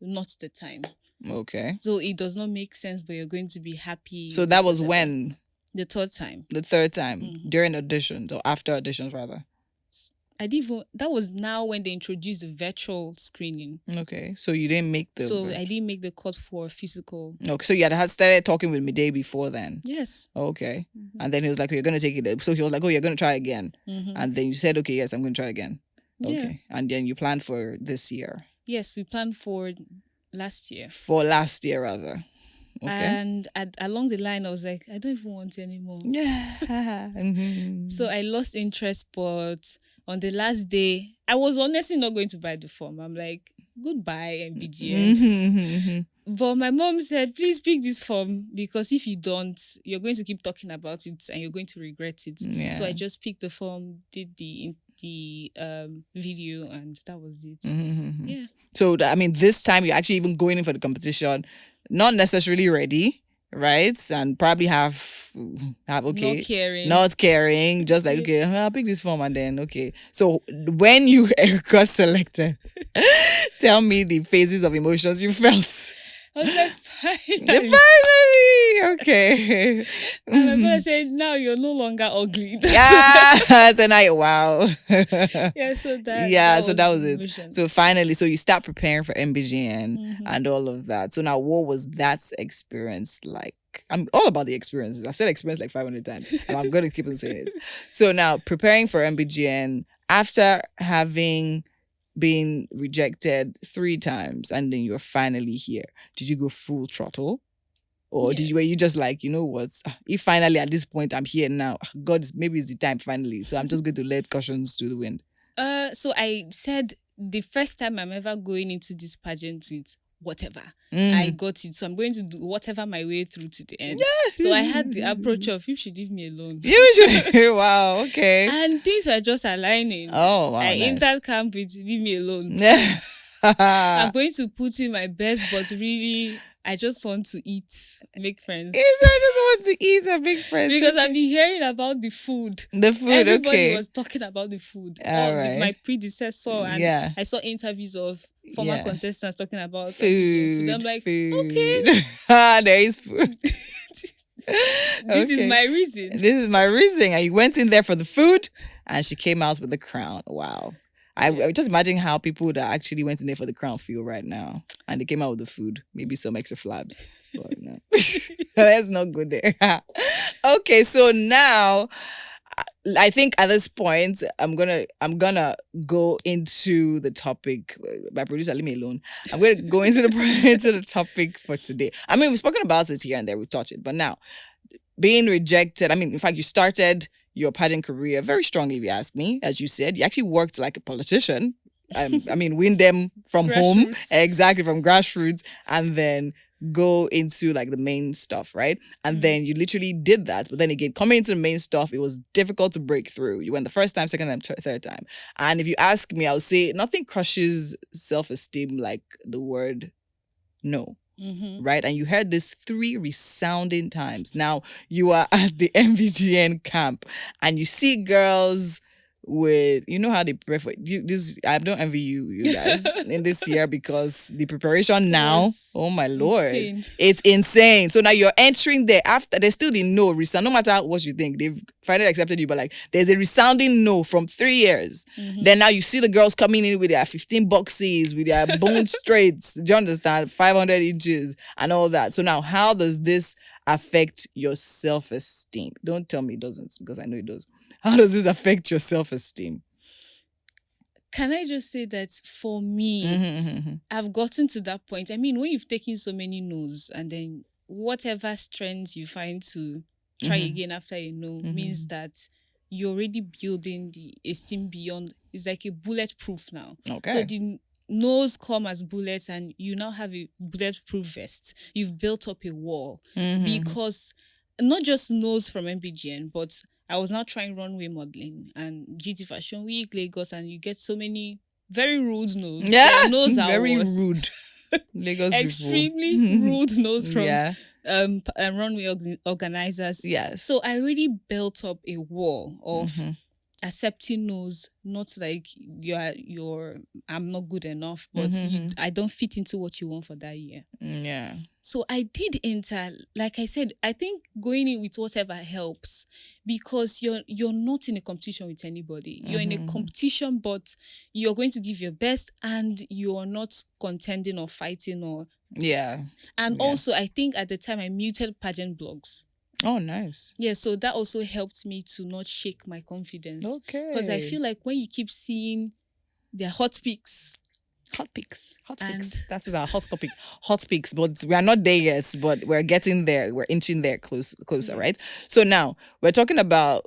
not the time. Okay. So it does not make sense, but you're going to be happy. So that was when? The third time. During auditions, or after auditions rather? That was now when they introduced the virtual screening. Okay, so you didn't make the... So I didn't make the cut for physical. Okay, so you had started talking with Midday before then? Yes. Okay, and then he was like, you're going to take it. So he was like, oh, you're going to try again. And then you said, okay, yes, I'm going to try again. Okay, and then you planned for this year? Yes, we planned for last year. For last year rather. Okay. And along the line, I was like, I don't even want it anymore. Yeah. So I lost interest, but on the last day, I was honestly not going to buy the form. I'm like, goodbye, MBGN. But my mom said, please pick this form, because if you don't, you're going to keep talking about it and you're going to regret it. Yeah. So I just picked the form, did the the video, and that was it. Yeah. So, I mean, this time you're actually even going in for the competition, not necessarily ready, right? And probably have okay, not caring, just like, okay, I'll pick this form and then okay. So when you got selected, tell me the phases of emotions you felt. I was like, finally, okay. And my brother said, now you're no longer ugly. Yeah, so now, wow. Yeah, so that was it. Emotion. So finally, so you start preparing for MBGN and all of that. So now, what was that experience like? I'm all about the experiences. I've said experience like 500 times, and I'm going to keep on saying it. So now, preparing for MBGN after having been rejected 3 times, and then you're finally here. Did you go full throttle? Or were you just like, you know what, if finally at this point I'm here now, God, maybe it's the time finally. So I'm just going to let cautions to the wind. So I said the first time I'm ever going into this pageant with whatever, I got it. So I'm going to do whatever my way through to the end. Yeah. So I had the approach of, you should leave me alone. You should. Wow, okay. And things were just aligning. Oh, wow. I entered camp with leave me alone. Yeah. I'm going to put in my best, but really, I just want to eat, make friends. Yes, I just want to eat and make friends. Because I've been hearing about the food. Everybody was talking about the food. Right. My predecessor, and I saw interviews of former contestants talking about food. I'm like, okay. There is food. This is my reason. This is my reason. And you went in there for the food, and she came out with the crown. Wow. I just imagine how people that actually went in there for the crown feel right now. And they came out with the food. Maybe some extra flabs. But no. That's not good there. Okay, so now I think at this point I'm gonna go into the topic. My producer, leave me alone. I'm gonna go into the topic for today. I mean, we've spoken about it here and there, we've touched it, but now being rejected. I mean, in fact, you started your pageant career very strongly, if you ask me. As you said, you actually worked like a politician. I mean, win them from home. Exactly, from grassroots. And then go into like the main stuff, right? And then you literally did that. But then again, coming into the main stuff, it was difficult to break through. You went the first time, second time, third time. And if you ask me, I would say nothing crushes self-esteem like the word no. Right? And you heard this 3 resounding times. Now you are at the MBGN camp and you see girls with, you know how they prepare for this. I don't envy you guys in this year, because the preparation now, oh my Lord, it's insane. So now you're entering there after they still didn't know, no matter what you think, they've finally accepted you, but like there's a resounding no from 3 years. Then now you see the girls coming in with their 15 boxes, with their bone straights, do you understand, 500 inches and all that. So now how does this affect your self-esteem? Don't tell me it doesn't, because I know it does. How does this affect your self-esteem? Can I just say that for me, I've gotten to that point. I mean, when you've taken so many no's, and then whatever strength you find to try again after a no means that you're already building the esteem beyond. It's like a bulletproof now. Okay. So the no's come as bullets, and you now have a bulletproof vest. You've built up a wall because not just no's from MBGN, but I was now trying runway modeling and GT Fashion Week, Lagos, and you get so many very rude no's. Yeah, very rude. Lagos extremely rude no's from runway organizers. Yes. So I really built up a wall of accepting no's, not like you're I'm not good enough, but I don't fit into what you want for that year. Yeah. So I did enter, like I said, I think going in with whatever helps, because you're not in a competition with anybody. You're in a competition, but you're going to give your best, and you're not contending or fighting or And also, I think at the time I muted pageant blogs. Oh, nice. Yeah, so that also helped me to not shake my confidence. Okay. Because I feel like when you keep seeing their hot pics. Hot pics. That is our hot topic. Hot pics. But we are not there yet, but we're getting there. We're inching there closer, right? So now we're talking about,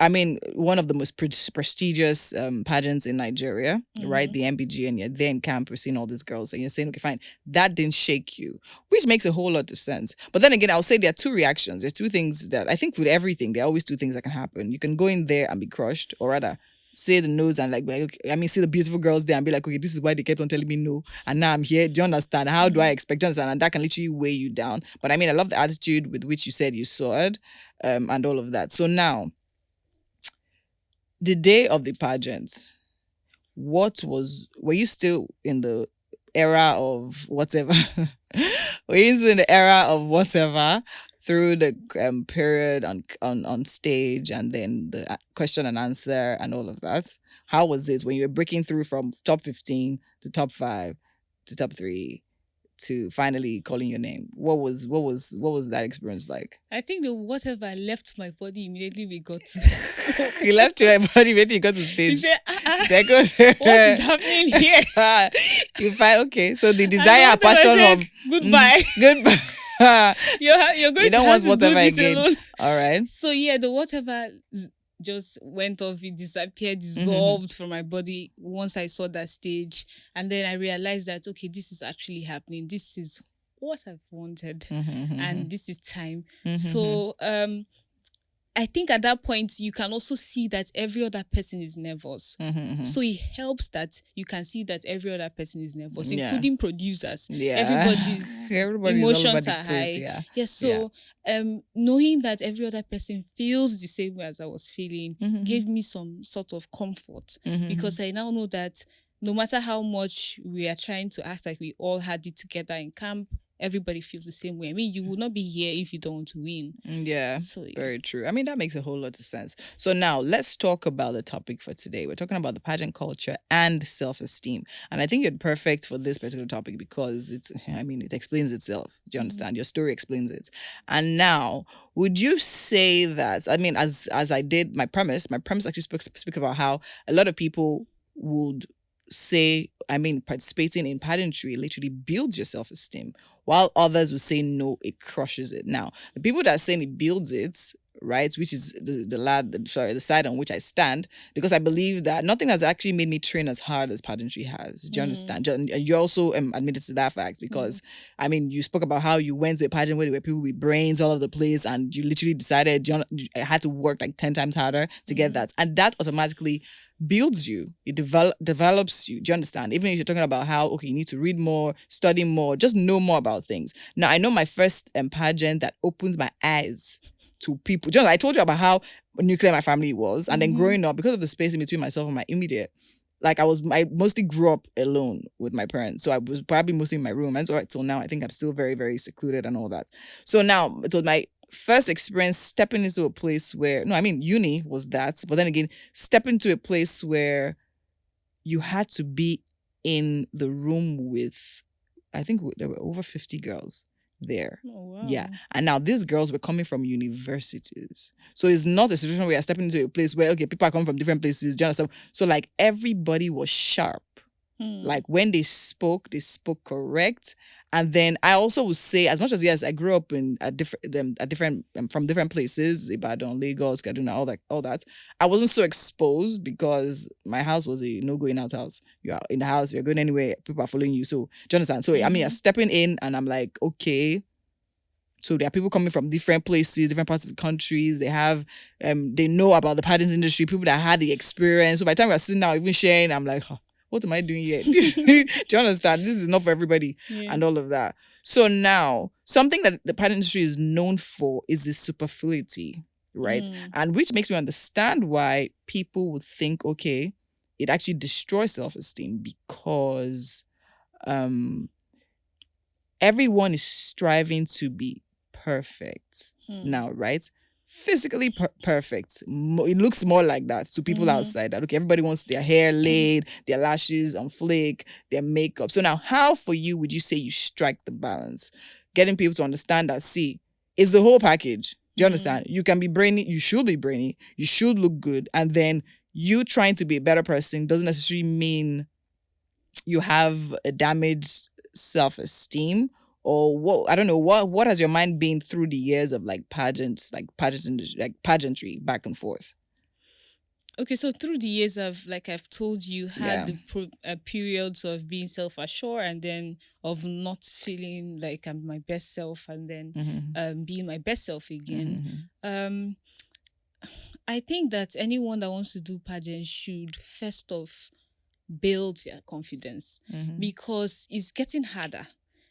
I mean, one of the most prestigious pageants in Nigeria, right? The MBGN. You're there in camp, we're seeing all these girls, and you're saying, okay, fine, that didn't shake you, which makes a whole lot of sense. But then again, I'll say there are 2 reactions. There's 2 things that I think with everything, there are always 2 things that can happen. You can go in there and be crushed, or rather, say the no's and like okay, I mean, see the beautiful girls there and be like, okay, this is why they kept on telling me no, and now I'm here. Do you understand? How do I expect? Do you understand? And that can literally weigh you down. But I mean, I love the attitude with which you said you saw it, and all of that. So now, the day of the pageant, were you still in the era of whatever? Were you still in the era of whatever? Through the period on stage and then the question and answer and all of that. How was it when you were breaking through from top 15 to top 5 to top 3 to finally calling your name? What was that experience like? I think the whatever left my body immediately we got to. He left your body immediately you got to stage. He said, what is happening here? You find okay. So the desire, passion of goodbye. Goodbye. You're going you don't to want have whatever to do this again. alone. All right. So yeah, the whatever just went off. It disappeared, dissolved from my body once I saw that stage, and then I realized that okay, this is actually happening. This is what I've wanted, and this is time. So I think at that point, you can also see that every other person is nervous. So it helps that you can see that every other person is nervous, including producers. Everybody's emotions are high. So knowing that every other person feels the same way as I was feeling gave me some sort of comfort because I now know that no matter how much we are trying to act like we all had it together in camp, everybody feels the same way. I mean, you would not be here if you don't want to win. Yeah, very true. I mean, that makes a whole lot of sense. So now let's talk about the topic for today. We're talking about the pageant culture and self-esteem. And I think you're perfect for this particular topic because it explains itself. Do you understand? Your story explains it. And now, would you say that, I mean, as I did my premise actually speak about how a lot of people would say, I mean, participating in pageantry literally builds your self-esteem, while others will say no, it crushes it. Now, the people that are saying it builds it, right, which is the side on which I stand, because I believe that nothing has actually made me train as hard as pageantry has. Do you understand? You also admitted to that fact because, I mean, you spoke about how you went to a pageant where there were people with brains all over the place and you literally decided you had to work like 10 times harder to get that. And that automatically builds you. It develops you. Do you understand? Even if you're talking about how, okay, you need to read more, study more, just know more about things. Now, I know my first pageant that opens my eyes to people. Just I told you about how nuclear my family was. And then growing up, because of the space in between myself and my immediate, like I mostly grew up alone with my parents. So I was probably mostly in my room. And so right till now, I think I'm still very, very secluded and all that. So now, it was my first experience stepping into a place where, uni was that. But then again, stepping into a place where you had to be in the room with, I think there were over 50 girls there. Oh, wow. Yeah. And now these girls were coming from universities. So it's not a situation where you're stepping into a place where, okay, people are coming from different places. So like everybody was sharp. Like when they spoke correct. And then I also would say, as much as yes, I grew up in from different places, Ibadan, Lagos, Kaduna, all that. I wasn't so exposed because my house was a no going out house. You're in the house, you're going anywhere, people are following you. So do you understand? So I mean, I'm stepping in and I'm like, okay. So there are people coming from different places, different parts of the countries. They have, they know about the pageant industry, people that had the experience. So by the time we're sitting down, even sharing, I'm like, what am I doing here? Do you understand? This is not for everybody and all of that. So now, something that the pageant industry is known for is the superfluity, right? And which makes me understand why people would think, okay, it actually destroys self-esteem because everyone is striving to be perfect now, right? Physically perfect. It looks more like that to people outside. That okay, everybody wants their hair laid, their lashes on flick, their makeup. So now, how for you would you say you strike the balance, getting people to understand that? See, it's the whole package. Do you understand? You can be brainy. You should be brainy. You should look good, and then you trying to be a better person doesn't necessarily mean you have a damaged self-esteem. Or what? I don't know. What has your mind been through the years of like pageants, like pageantry, back and forth? Okay, so through the years of, like I've told you, had the periods of being self-assured and then of not feeling like I'm my best self and then being my best self again. I think that anyone that wants to do pageant should first off build their confidence because it's getting harder.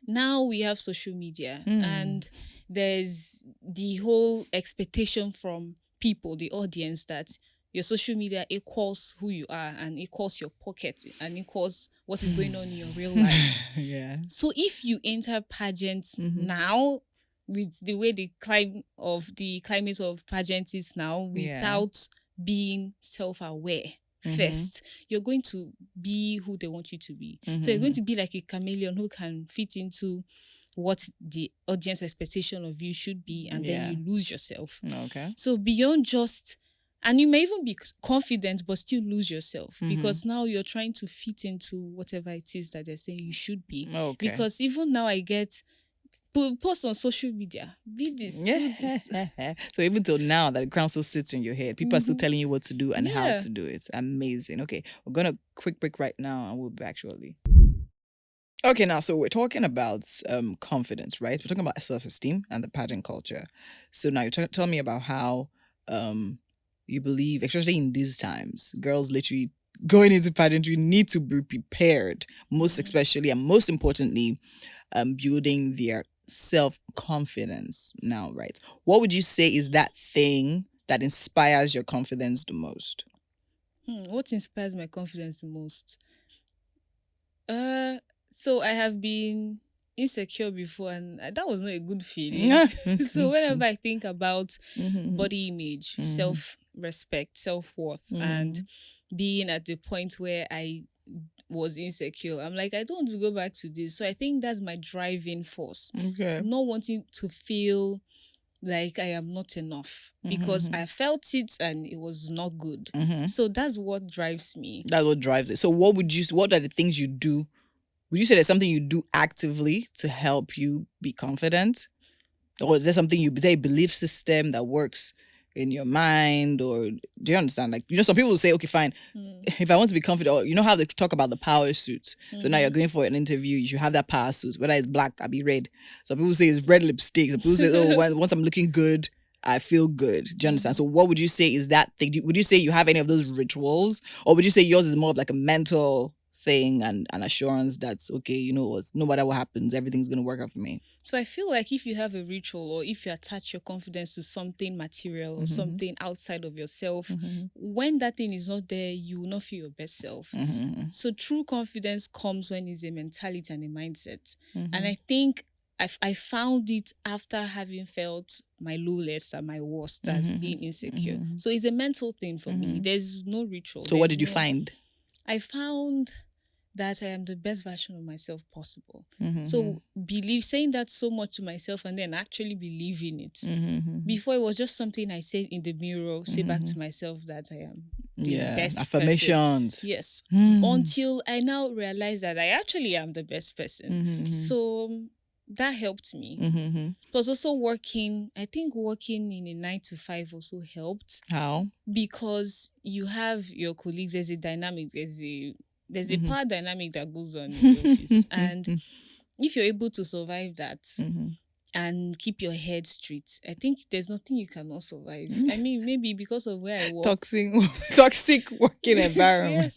Now we have social media and there's the whole expectation from people, the audience, that your social media equals who you are and equals your pocket and equals what is going on in your real life. Yeah. So if you enter pageants now with the way the climate of pageant is now, without being self-aware first, you're going to be who they want you to be. So you're going to be like a chameleon who can fit into what the audience expectation of you should be, and then you lose yourself. Okay. So beyond just, and you may even be confident but still lose yourself because now you're trying to fit into whatever it is that they're saying you should be. Okay. Because even now I get posts on social media, be this, do this. So even till now that the crown still sits in your head, people are still telling you what to do and how to do it. Amazing. Okay, we're gonna quick break right now and we'll be back shortly. Okay, now, so we're talking about confidence, right? We're talking about self-esteem and the pageant culture. So now you tell me about how you believe, especially in these times, girls literally going into pageantry need to be prepared, most especially and most importantly, building their self-confidence now, right? What would you say is that thing that inspires your confidence the most? What inspires my confidence the most? So I have been insecure before, and that was not a good feeling. So whenever I think about body image, self-respect, self-worth, and being at the point where I was insecure, I'm like, I don't want to go back to this. So I think that's my driving force. Okay. Not wanting to feel like I am not enough because I felt it and it was not good. So that's what drives me. That's what drives it. So what are the things you do? Would you say there's something you do actively to help you be confident? Or is there something is there a belief system that works in your mind? Or do you understand? Like, some people will say, okay, fine, if I want to be confident, or you know how they talk about the power suits. So now you're going for an interview, you should have that power suit, whether it's black, I'll be red. So people say it's red lipstick. So people say, oh, once I'm looking good, I feel good. Do you understand? So what would you say is that thing? Would you say you have any of those rituals? Or would you say yours is more of like a mental thing and an assurance that's okay, you know what, no matter what happens, everything's going to work out for me? So I feel like if you have a ritual, or if you attach your confidence to something material or something outside of yourself, when that thing is not there, you will not feel your best self. So true confidence comes when it's a mentality and a mindset. And I think I found it after having felt my lowest and my worst as being insecure. So it's a mental thing for me. There's no ritual. So what did you find? I found that I am the best version of myself possible. So saying that so much to myself and then actually believing it. Before, it was just something I said in the mirror, say back to myself that I am the best affirmations. person. Yes. Until I now realize that I actually am the best person. So that helped me. Plus also working in a 9-to-5 also helped. How? Because you have your colleagues, there's a dynamic, there's a power dynamic that goes on in the office. And if you're able to survive that and keep your head straight, I think there's nothing you cannot survive. I mean, maybe because of where I work. Toxic working environment.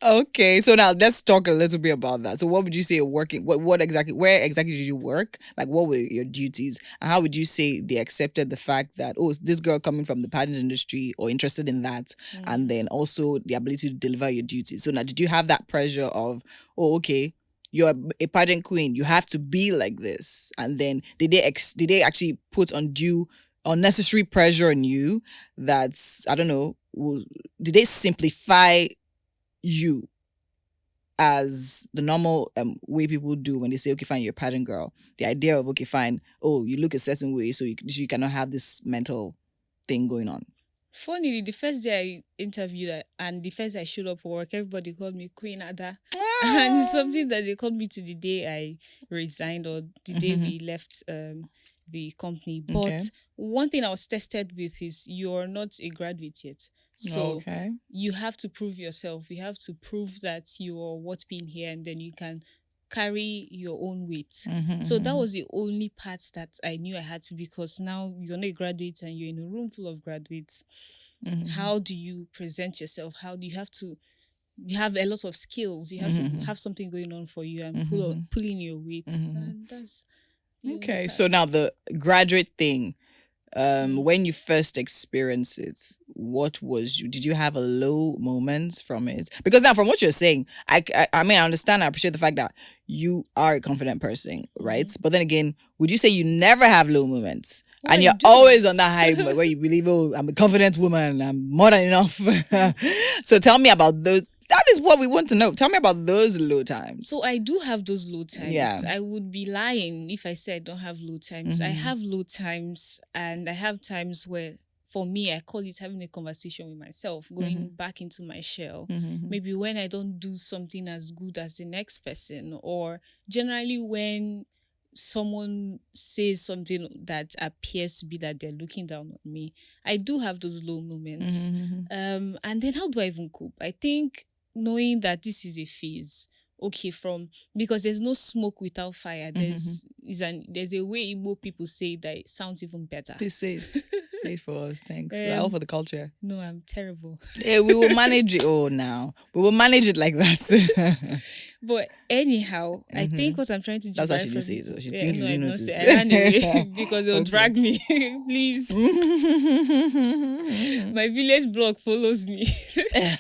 Okay, so now let's talk a little bit about that. So what would you say where exactly did you work? Like, what were your duties? And how would you say they accepted the fact that, oh, this girl coming from the pageant industry or interested in that, and then also the ability to deliver your duties? So now, did you have that pressure of, oh, okay, you're a pageant queen, you have to be like this? And then did they actually put unnecessary pressure on you that's, I don't know, did they simplify you as the normal way people do when they say, okay, fine, you're a pageant girl? The idea of, okay, fine, oh, you look a certain way, so you cannot have this mental thing going on. Funnily, the first day I interviewed and the first day I showed up for work, everybody called me Queen Ada. And it's something that they called me to the day I resigned or the day we left the company. But one thing I was tested with is you're not a graduate yet. So you have to prove yourself. You have to prove that you're what's been here, and then you can carry your own weight. So that was the only part that I knew I had to, because now you're not a graduate and you're in a room full of graduates. How do you present yourself? How do you have to? You have a lot of skills. You have to have something going on for you and pulling your weight. And that's okay. So now the graduate thing. When you first experienced it, did you have a low moment from it? Because now from what you're saying, I mean, I understand, I appreciate the fact that you are a confident person, right? But then again, would you say you never have low moments? Well, and you're always on that high where you believe, oh, I'm a confident woman, I'm more than enough. So tell me about those. That is what we want to know. Tell me about those low times. So I do have those low times. Yeah. I would be lying if I said I don't have low times. I have low times, and I have times where, for me, I call it having a conversation with myself, going back into my shell. Maybe when I don't do something as good as the next person, or generally when someone says something that appears to be that they're looking down on me. I do have those low moments. And then how do I even cope? I think knowing that this is a phase, because there's no smoke without fire. There's a way Igbo people say that it sounds even better. Please say it. Say it for us. Thanks. All for the culture. No, I'm terrible. Yeah, we will manage it. We will manage it like that. But anyhow, I think what I'm trying to do. That's how she didn't say it. She thinks I ran away because they'll drag me. Please. My village blog follows me.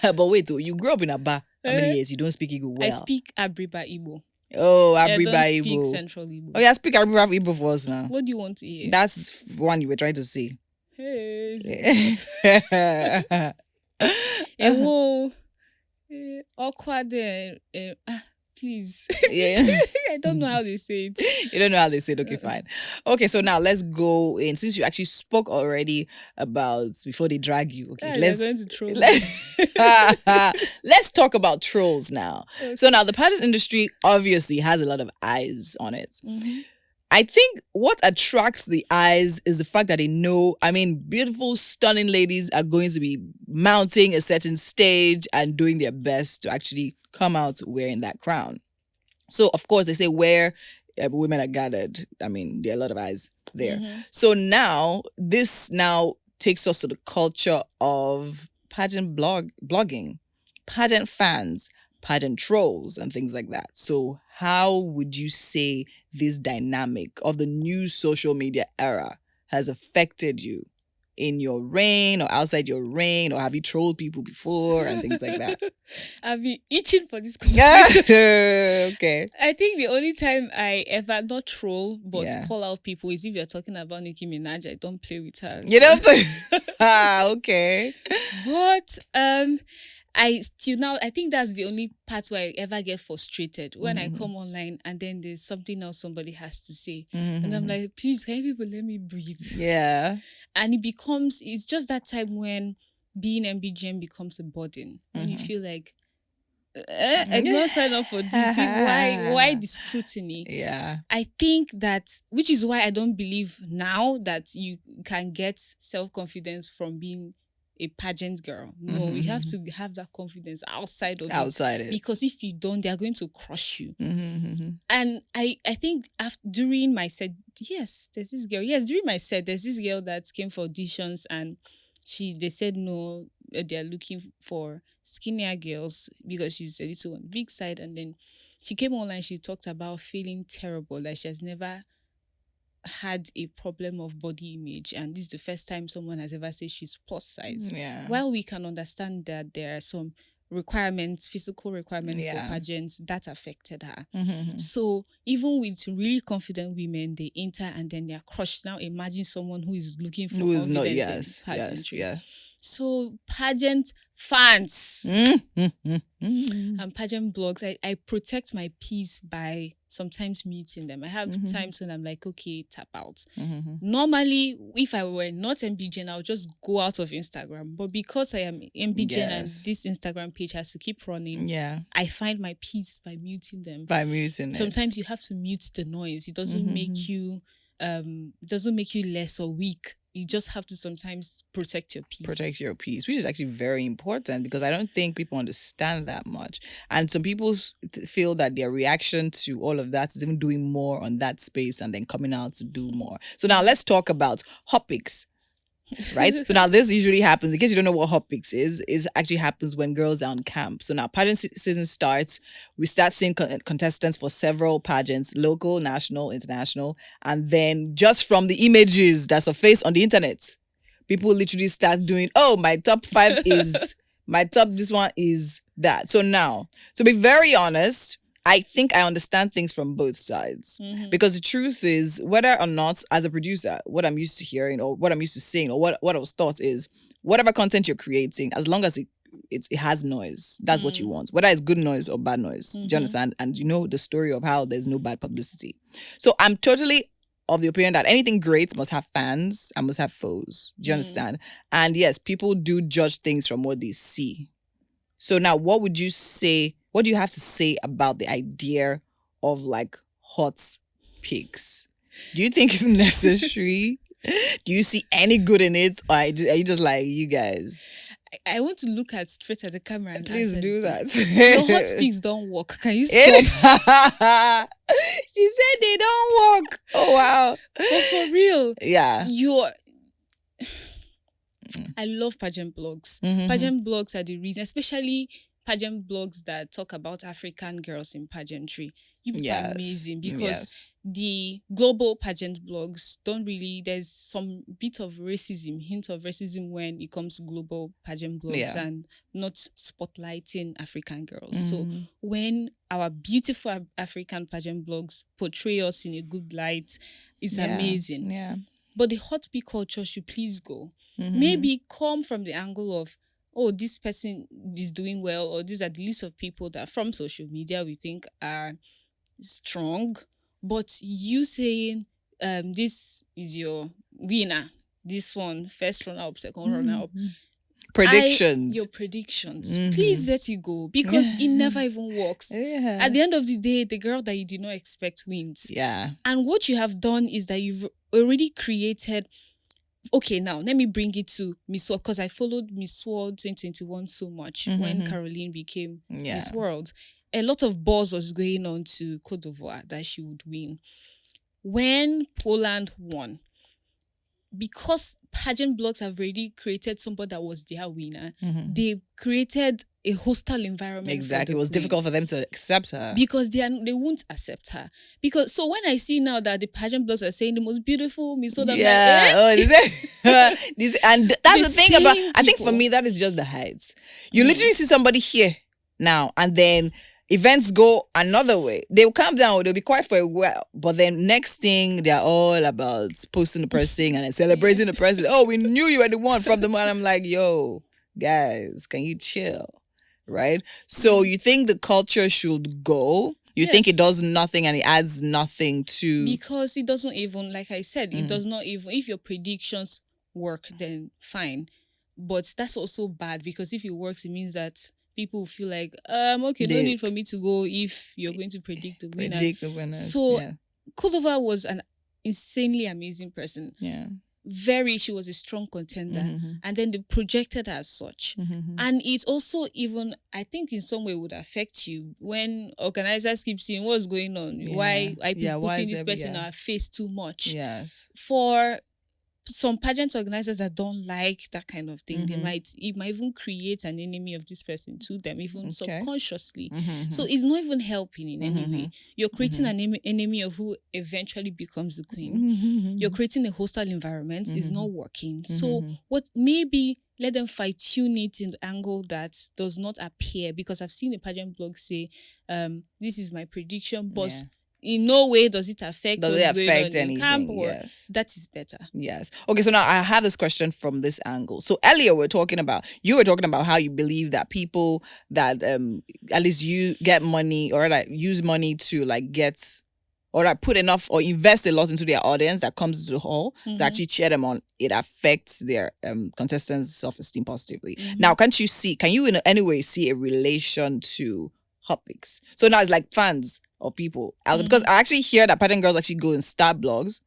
But wait, you grew up in Aba. How many years? You don't speak Igbo well? I speak Abriba Igbo. Oh, Abriba Igbo. I don't speak Central Igbo. Oh, yeah, speak Abriba Igbo for us now. What do you want to hear? That's one you were trying to say. Hey. Awkward. Please. Yeah. I don't know how they say it. You don't know how they say it? Okay, fine. Okay, so now let's go in. Since you actually spoke already about before they drag you. Okay, let's going to troll. Let's talk about trolls now. Okay. So now the pageant industry obviously has a lot of eyes on it. I think what attracts the eyes is the fact that they know, beautiful, stunning ladies are going to be mounting a certain stage and doing their best to actually come out wearing that crown. So, of course, they say where women are gathered. There are a lot of eyes there. So now, this now takes us to the culture of pageant blogging, pageant fans, pageant trolls, and things like that. So how would you say this dynamic of the new social media era has affected you in your reign or outside your reign, or have you trolled people before and things like that? I've been itching for this conversation. Okay. I think the only time I ever not troll but call out people is if you're talking about Nicki Minaj. I don't play with her. You don't play? Okay. But I think that's the only part where I ever get frustrated when I come online and then there's something else somebody has to say. And I'm like, please, can you people let me breathe? Yeah. And it's just that time when being MBGN becomes a burden. When you feel like, I did not sign up for this. Why the scrutiny? Yeah. I think that, which is why I don't believe now that you can get self-confidence from being a pageant girl. No, you have to have that confidence outside it. Because if you don't, they are going to crush you. And I think during my set, there's this girl. Yes, during my set, there's this girl that came for auditions and they said no, they're looking for skinnier girls because she's a little on the big side. And then she came online, she talked about feeling terrible, like she has never had a problem of body image, and this is the first time someone has ever said she's plus size. While we can understand that there are some physical requirements for pageants that affected her. So even with really confident women, they enter and then they're crushed. Now imagine someone who is looking for confidence in pageantry. So pageant fans and pageant blogs, I protect my peace by sometimes muting them. I have times when I'm like, okay, tap out. Normally, if I were not MBGN, I would just go out of Instagram. But because I am MBGN and this Instagram page has to keep running, I find my peace by muting them. Sometimes you have to mute the noise. It doesn't make you less or weak. You just have to sometimes protect your peace. Which is actually very important because I don't think people understand that much. And some people feel that their reaction to all of that is even doing more on that space and then coming out to do more. So now let's talk about topics. right? So now this usually happens, in case you don't know what hot picks is actually happens when girls are on camp. So now pageant season starts. We start seeing contestants for several pageants, local, national, international. And then just from the images that surface on the internet, people literally start doing, oh, my top 5 is, my top, this one is that. So now, to be very honest, I think I understand things from both sides. Because the truth is, whether or not, as a producer, what I'm used to hearing or what I'm used to seeing or what I was taught is, whatever content you're creating, as long as it has noise, that's what you want. Whether it's good noise or bad noise. Do you understand? And you know the story of how there's no bad publicity. So I'm totally of the opinion that anything great must have fans and must have foes. Do you understand? And yes, people do judge things from what they see. So now, what would you say? What do you have to say about the idea of like hot picks? Do you think it's necessary? Do you see any good in it? Or are you just like, you guys? I want to look straight at the camera and please do that. Your hot picks don't work. Can you stop? She said they don't work. Oh wow. But for real. Yeah. I love pageant blogs. Pageant blogs are the reason, especially pageant blogs that talk about African girls in pageantry. You be amazing because the global pageant blogs don't really, there's some bit of racism, hint of racism when it comes to global pageant blogs and not spotlighting African girls. So when our beautiful African pageant blogs portray us in a good light, it's amazing. Yeah. But the hot pick culture should please go. Maybe come from the angle of, oh, this person is doing well, or these are the list of people that from social media we think are strong. But you saying, this is your winner, this one, first runner up, second runner up. Predictions. Your predictions. Please let it go, because it never even works. At the end of the day, the girl that you did not expect wins. Yeah. And what you have done is that you've already created. Okay, now let me bring it to Miss World, because I followed Miss World 2021 so much when Caroline became Miss World. A lot of buzz was going on to Côte d'Ivoire that she would win. When Poland won, because pageant blogs have already created somebody that was their winner, they created a hostile environment. Exactly. It was difficult for them to accept her. Because they won't accept her. Because so when I see now that the pageant blogs are saying the most beautiful Miss World, and that's the thing about, I think for me, that is just the heights. You literally see somebody here now, and then events go another way. They'll calm down, they'll be quiet for a while, but then next thing, they're all about posting the person and celebrating the person. Oh, we knew you were the one from the one. I'm like, yo, guys, can you chill? Right? So you think the culture should go? You think it does nothing and it adds nothing to... Because it doesn't even, like I said, it does not even... If your predictions work, then fine. But that's also bad, because if it works, it means that people feel like, okay, no need for me to go if you're going to predict the winner. Predict the winner. So Côte d'Ivoire was an insanely amazing person. Yeah. She was a strong contender, and then they projected her as such. And it also even, I think in some way would affect you when organizers keep seeing what's going on. Why people putting this person in our face too much? Yes. For some pageant organizers that don't like that kind of thing, it might even create an enemy of this person to them, even subconsciously. So it's not even helping in any way. You're creating an enemy of who eventually becomes the queen. You're creating a hostile environment. It's not working. So maybe let them fine-tune it in the angle that does not appear, because I've seen a pageant blog say, this is my prediction, but in no way does it affect anything. Camp, or that is better. Yes. Okay, so now I have this question from this angle. So earlier you were talking about how you believe that people that at least you get money or like use money to like get or like put enough or invest a lot into their audience that comes into the hall to actually cheer them on, it affects their contestants' self-esteem positively. Now, can you in any way see a relation to hot picks? So now it's like fans or people out, because I actually hear that pageant girls actually go and start blogs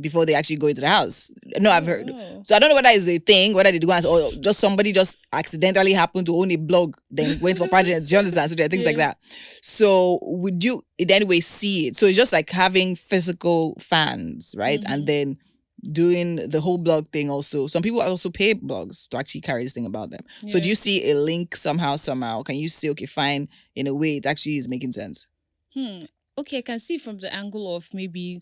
before they actually go into the house. No, I've heard. So I don't know whether it's a thing, whether they do once, or just somebody just accidentally happened to own a blog, then went for pageants. Do you understand? So there are things like that. So would you in any way see it? So it's just like having physical fans, right? And then doing the whole blog thing also. Some people also pay blogs to actually carry this thing about them. Yeah. So do you see a link somehow? Can you say, okay, fine, in a way it actually is making sense? Okay, I can see from the angle of maybe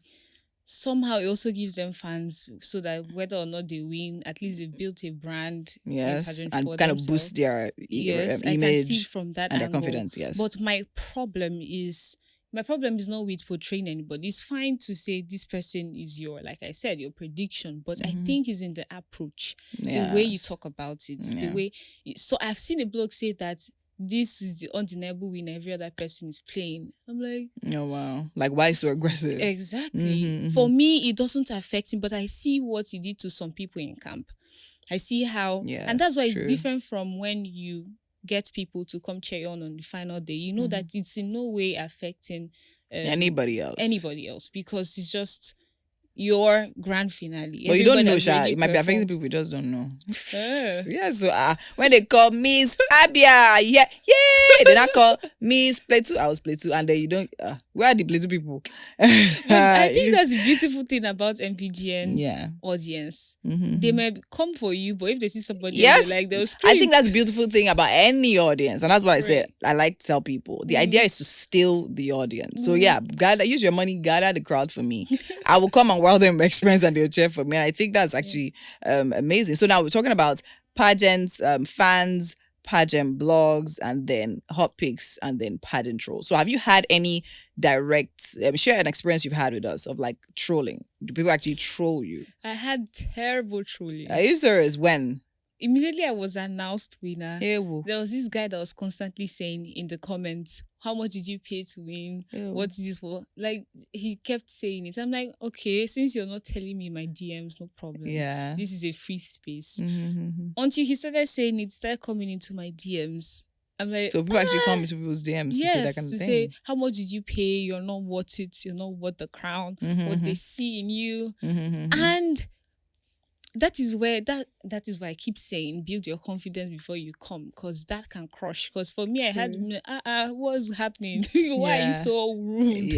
somehow it also gives them fans, so that whether or not they win, at least they've built a brand. Yes, and kind themselves. Of boost their image. I can see from that and angle. Their confidence, yes. But my problem is not with portraying anybody. It's fine to say this person is like I said, your prediction, but I think it's in the approach, the way you talk about it, the way. So I've seen a blog say that this is the undeniable win every other person is playing. I'm like, oh wow, like why so aggressive? Exactly. For me, it doesn't affect him, but I see what he did to some people in camp. I see how, and that's why it's different from when you get people to come cheer you on the final day. You know that it's in no way affecting anybody else, because it's just your grand finale. But you don't know, Sha. It might be affecting people, you just don't know. Yeah, so when they call Miss Abia, yeah, they not call Miss Play 2. I was Play 2, and then you don't. Where are the Play 2 people? I think that's the beautiful thing about MBGN audience. They may come for you, but if they see somebody, they'll scream. I think that's the beautiful thing about any audience, and that's what I said. I like to tell people the idea is to steal the audience. So use your money, gather the crowd for me. I will come and wow them experience and they'll cheer for me. I think that's actually amazing. So now we're talking about pageants, fans, pageant blogs, and then hot picks, and then pageant trolls. So have you had any direct share an experience you've had with us of like trolling? Do people actually troll you? I had terrible trolling. Are you serious? When? Immediately I was announced winner. There was this guy that was constantly saying in the comments, how much did you pay to win? What is this for? Like, he kept saying it. I'm like, okay, since you're not telling me my DMs, no problem. Yeah. This is a free space. Until he started saying it, started coming into my DMs. I'm like, so people actually come into people's DMs to say that kind of thing. Say, how much did you pay? You're not worth it. You're not worth the crown. What they see in you. And that is why I keep saying build your confidence before you come, because that can crush. Because for me, I had what's happening? Why are you so rude?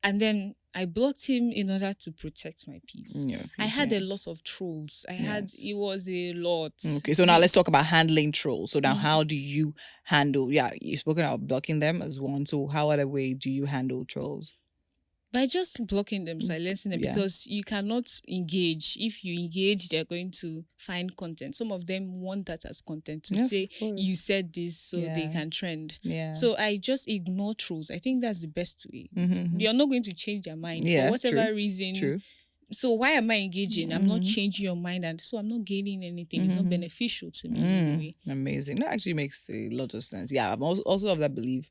And then I blocked him in order to protect my peace. I had a lot of trolls. It was a lot. Okay, so now let's talk about handling trolls. So now how do you handle, you've spoken about blocking them as one. So how other way do you handle trolls? By just blocking them, silencing them, because you cannot engage. If you engage, they're going to find content. Some of them want that as content to say, you said this, so they can trend. So I just ignore trolls. I think that's the best way. You're not going to change their mind for whatever reason. So why am I engaging? I'm not changing your mind, and so I'm not gaining anything. It's not beneficial to me anyway. Amazing. That actually makes a lot of sense. Yeah, I'm also of that belief.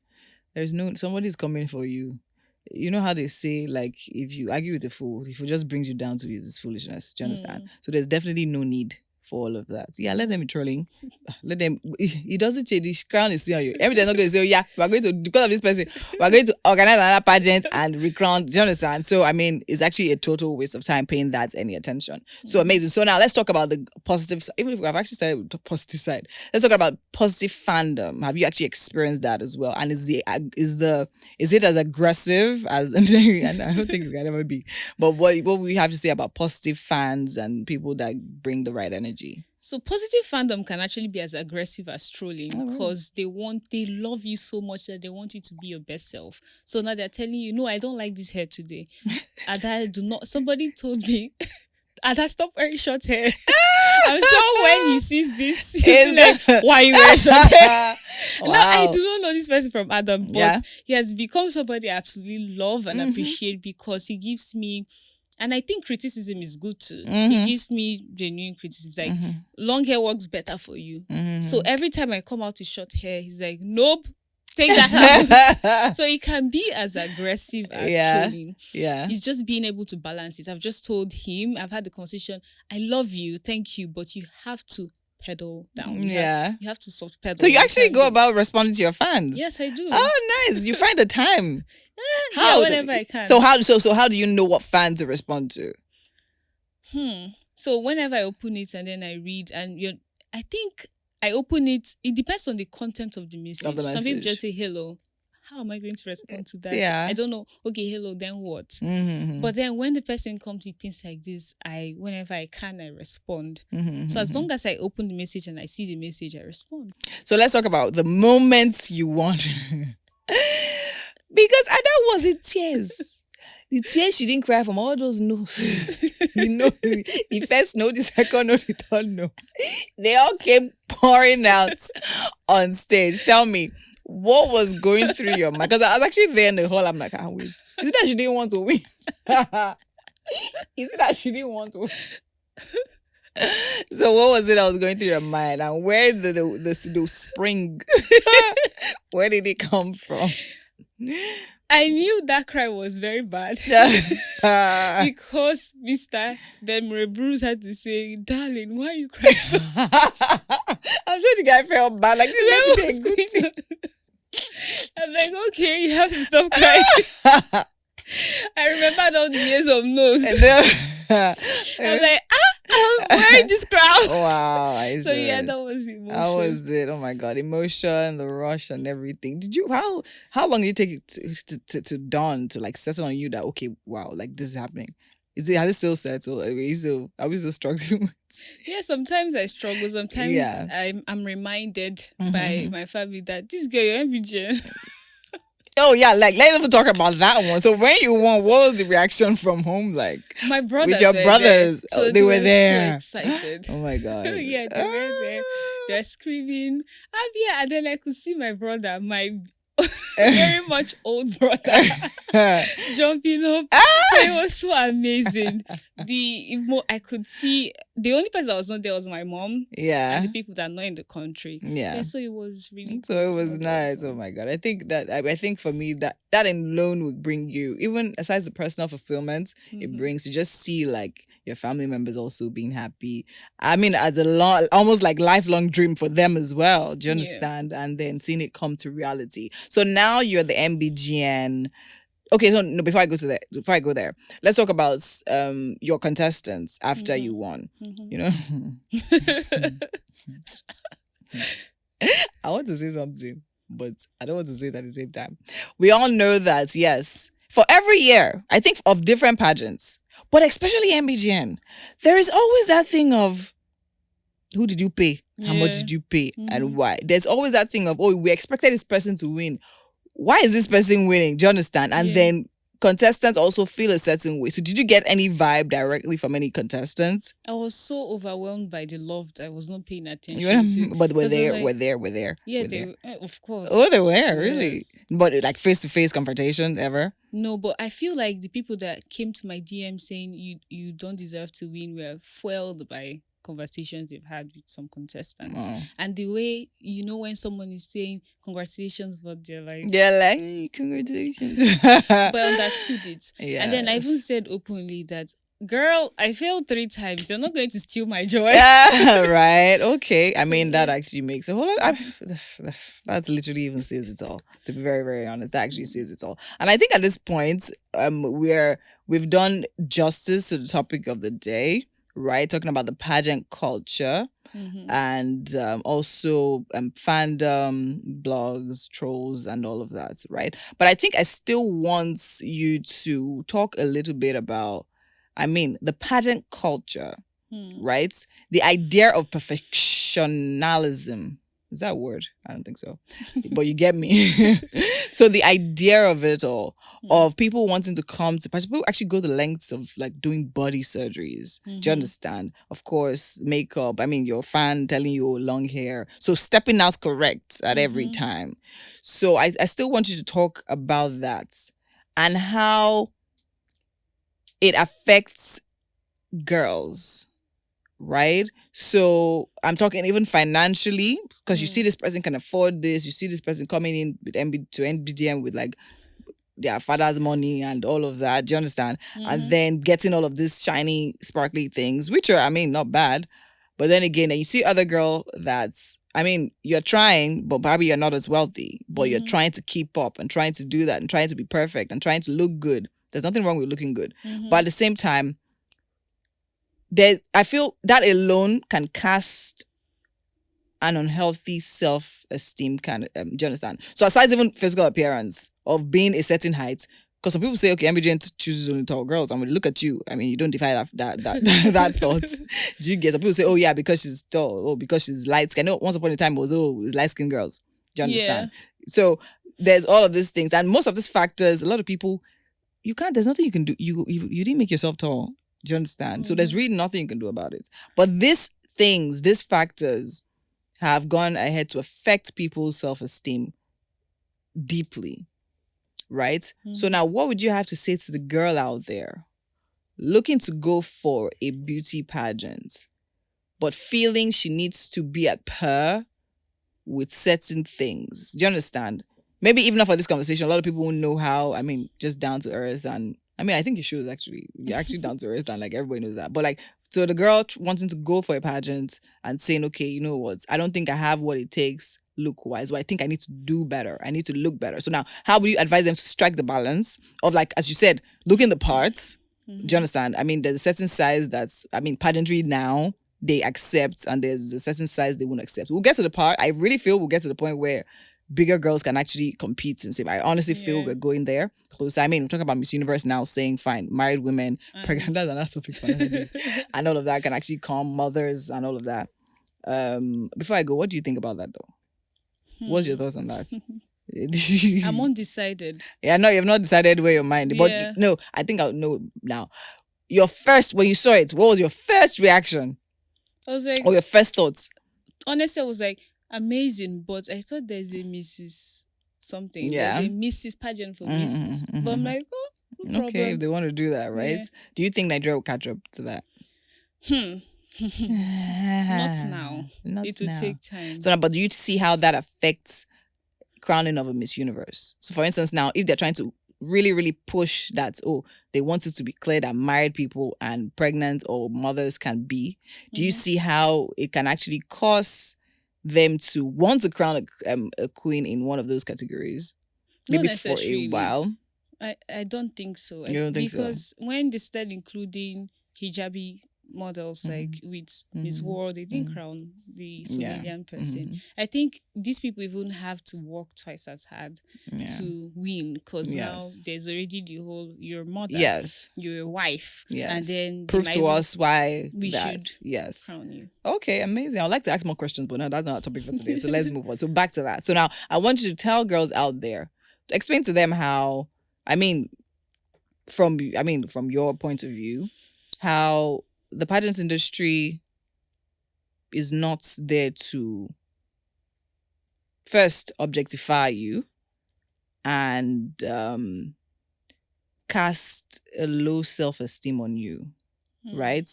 Somebody's coming for you. You know how they say, like, if you argue with a fool, if it just brings you down to his foolishness. Do you understand? So there's definitely no need for all of that. Yeah, let them be trolling. Let them. It doesn't change. The crown is still on you. Every time they're not going to say, we're going to, because of this person, we're going to organize another pageant and recrown. Do you understand? So, I mean, it's actually a total waste of time paying that any attention. So amazing. So now let's talk about the positive side. Even if we've actually started with the positive side, let's talk about positive fandom. Have you actually experienced that as well? And is it as aggressive as, I don't think it can ever be, but what we have to say about positive fans and people that bring the right energy? So positive fandom can actually be as aggressive as trolling, because they love you so much that they want you to be your best self. So now they're telling you, no, I don't like this hair today. Ada, somebody told me, Ada, stop wearing short hair. I'm sure when he sees this, he'll be like, why are you wearing short hair? Wow. Now, I do not know this person from Adam, but he has become somebody I absolutely love and appreciate, because he gives me, and I think criticism is good too. He gives me genuine criticism. Like, long hair works better for you. So every time I come out with short hair, he's like, nope, take that out. So it can be as aggressive as trolling. It's just being able to balance it. I've just told him, I've had the conversation, I love you, thank you, but you have to pedal down. You have to soft pedal. So you actually go about responding to your fans? Yes, I do. Oh, nice. You find the time. How? Whenever I can. So how do you know what fan to respond to? So whenever I open it and then I read, and I think I open it, it depends on the content of the message. Some people just say hello, how am I going to respond to that? Yeah. I don't know. Okay, hello, then what? But then when the person comes with things like this, whenever I can, I respond. So as long as I open the message and I see the message, I respond. So let's talk about the moments you want. Because Ada was in tears. The tears she didn't cry from all those no's. The first no, the second no, the third no. They all came pouring out on stage. Tell me, what was going through your mind? Because I was actually there in the hall. I'm like, I can't wait. Is it that she didn't want to win? Is it that she didn't want to win? So what was it that was going through your mind? And where did the spring, where did it come from? I knew that cry was very bad because Mr. Ben Bruce had to say, darling, why are you crying so much? I'm sure the guy felt bad. Like, this is meant to be a good thing. I'm like, okay, you have to stop crying. I remembered all the years of no's. I was like, where is this crowd? Wow. So yeah, that was emotion. How was it? Oh my God. Emotion, the rush and everything. How long did it take to dawn, to like settle on you that, okay, wow, like this is happening? Has it still settled? Are we still struggling? Yeah, sometimes I struggle. Sometimes I'm reminded by my family that this girl, you're MBGN. Oh yeah, like let's even talk about that one. So when you won, what was the reaction from home like? My brothers, with your brothers, so they were there. So excited. Oh my God! Yeah, they were there. They're screaming. And then I could see my brother, my very much old brother, jumping up. It was so amazing. I could see the only person that was not there was my mom. Yeah. And the people that are not in the country. Yeah. So it was really. So it was nice. Oh my God! I think for me that alone would bring you, even aside the personal fulfillment, it brings you just see like your family members also being happy. I mean, as almost like lifelong dream for them as well. Do you understand? Yeah. And then seeing it come to reality. So now you're the MBGN. Okay, so no, before I go there, let's talk about your contestants after you won. You know, I want to say something, but I don't want to say it at the same time. We all know that, yes, for every year, I think of different pageants, but especially MBGN, there is always that thing of who did you pay? How much did you pay? And why? There's always that thing of, oh, we expected this person to win. Why is this person winning? Do you understand? And then contestants also feel a certain way. So did you get any vibe directly from any contestants? I was so overwhelmed by the love that I was not paying attention to. But we're there. Yeah, of course. Oh, they were, really? Yes. But like face-to-face confrontations ever? No, but I feel like the people that came to my DM saying you don't deserve to win were fueled by conversations they've had with some contestants. And the way, when someone is saying congratulations, but they're like congratulations. But I understood it. Yes. And then I even said openly that, girl, I failed 3 times. You're not going to steal my joy. Yeah, right. Okay. I mean, that actually makes it. That literally even says it all. To be very, very honest, that actually says it all. And I think at this point, we've done justice to the topic of the day. Right, talking about the pageant culture and also fandom, blogs, trolls, and all of that, right? But I think I still want you to talk a little bit about, the pageant culture, right? The idea of perfectionism. Is that a word? I don't think so. But you get me. So the idea of it all, of people wanting to come to pageant, people actually go the lengths of like doing body surgeries. Do you understand? Of course, makeup. Your fan telling you long hair. So stepping out correct at every time. So I still want you to talk about that and how it affects girls. Right? So I'm talking even financially, because you see this person can afford this, you see this person coming in with to MBGN with like their father's money and all of that. Do you understand? And then getting all of these shiny, sparkly things, which are, not bad. But then again, and you see other girl that's, you're trying, but probably you're not as wealthy, but you're trying to keep up and trying to do that and trying to be perfect and trying to look good. There's nothing wrong with looking good. But at the same time, I feel that alone can cast an unhealthy self-esteem kind of, do you understand? So aside even physical appearance of being a certain height, because some people say, okay, MBGN chooses only tall girls, and when they look at you, I mean, you don't defy that thought. Do you get? Some people say, oh yeah, because she's tall, or because she's light skinned. Once upon a time it was, it's light skinned girls. Do you understand? Yeah. So there's all of these things, and most of these factors, a lot of people, there's nothing you can do. You didn't make yourself tall. Do you understand? So there's really nothing you can do about it. But these factors have gone ahead to affect people's self-esteem deeply, right? So now what would you have to say to the girl out there looking to go for a beauty pageant, but feeling she needs to be at par with certain things? Do you understand? Maybe even after this conversation, a lot of people won't know how, I mean, just down to earth. And I mean, I think you should actually. You're actually down to earth, and like everybody knows that. But like, so the girl wanting to go for a pageant and saying, okay, you know what? I don't think I have what it takes look-wise, but I think I need to do better. I need to look better. So now, how would you advise them to strike the balance of, like, as you said, looking the parts? Do you understand? I mean, there's a certain size pageantry now, they accept, and there's a certain size they won't accept. We'll get to the part. I really feel we'll get to the point where bigger girls can actually compete and say, I honestly feel we're going there. Because I mean, we're talking about Miss Universe now, saying, fine, married women, pregnant, that's topic for and all of that can actually come, mothers and all of that. Before I go, what do you think about that though? What's your thoughts on that? I'm undecided. Yeah, no, you've not decided where your mind. But no, I think I'll know now. When you saw it, what was your first reaction? I was like, or your first thoughts? Honestly, I was like, amazing, but I thought there's a Mrs. something. Yeah. There's a Mrs. pageant for Mrs. But I'm like, no problem. Okay, if they want to do that, right? Yeah. Do you think Nigeria will catch up to that? Not now. It will take time. So, but do you see how that affects crowning of a Miss Universe? So, for instance, now, if they're trying to really, really push that, they want it to be clear that married people and pregnant or mothers can be, do you see how it can actually cause them to want to crown a queen in one of those categories? Maybe for a while. I don't think so. You don't think so? Because when they started including hijabi models like with Miss World, they didn't crown the Somalian person. I think these people even have to work twice as hard to win, because now there's already the whole, your mother, your wife, and then prove to us why we should yes crown you. Okay, amazing. I'd like to ask more questions, but no, that's not our topic for today. So let's move on. So back to that. So now I want you to tell girls out there, explain to them how, from your point of view, how the pageant industry is not there to first objectify you and cast a low self-esteem on you, right?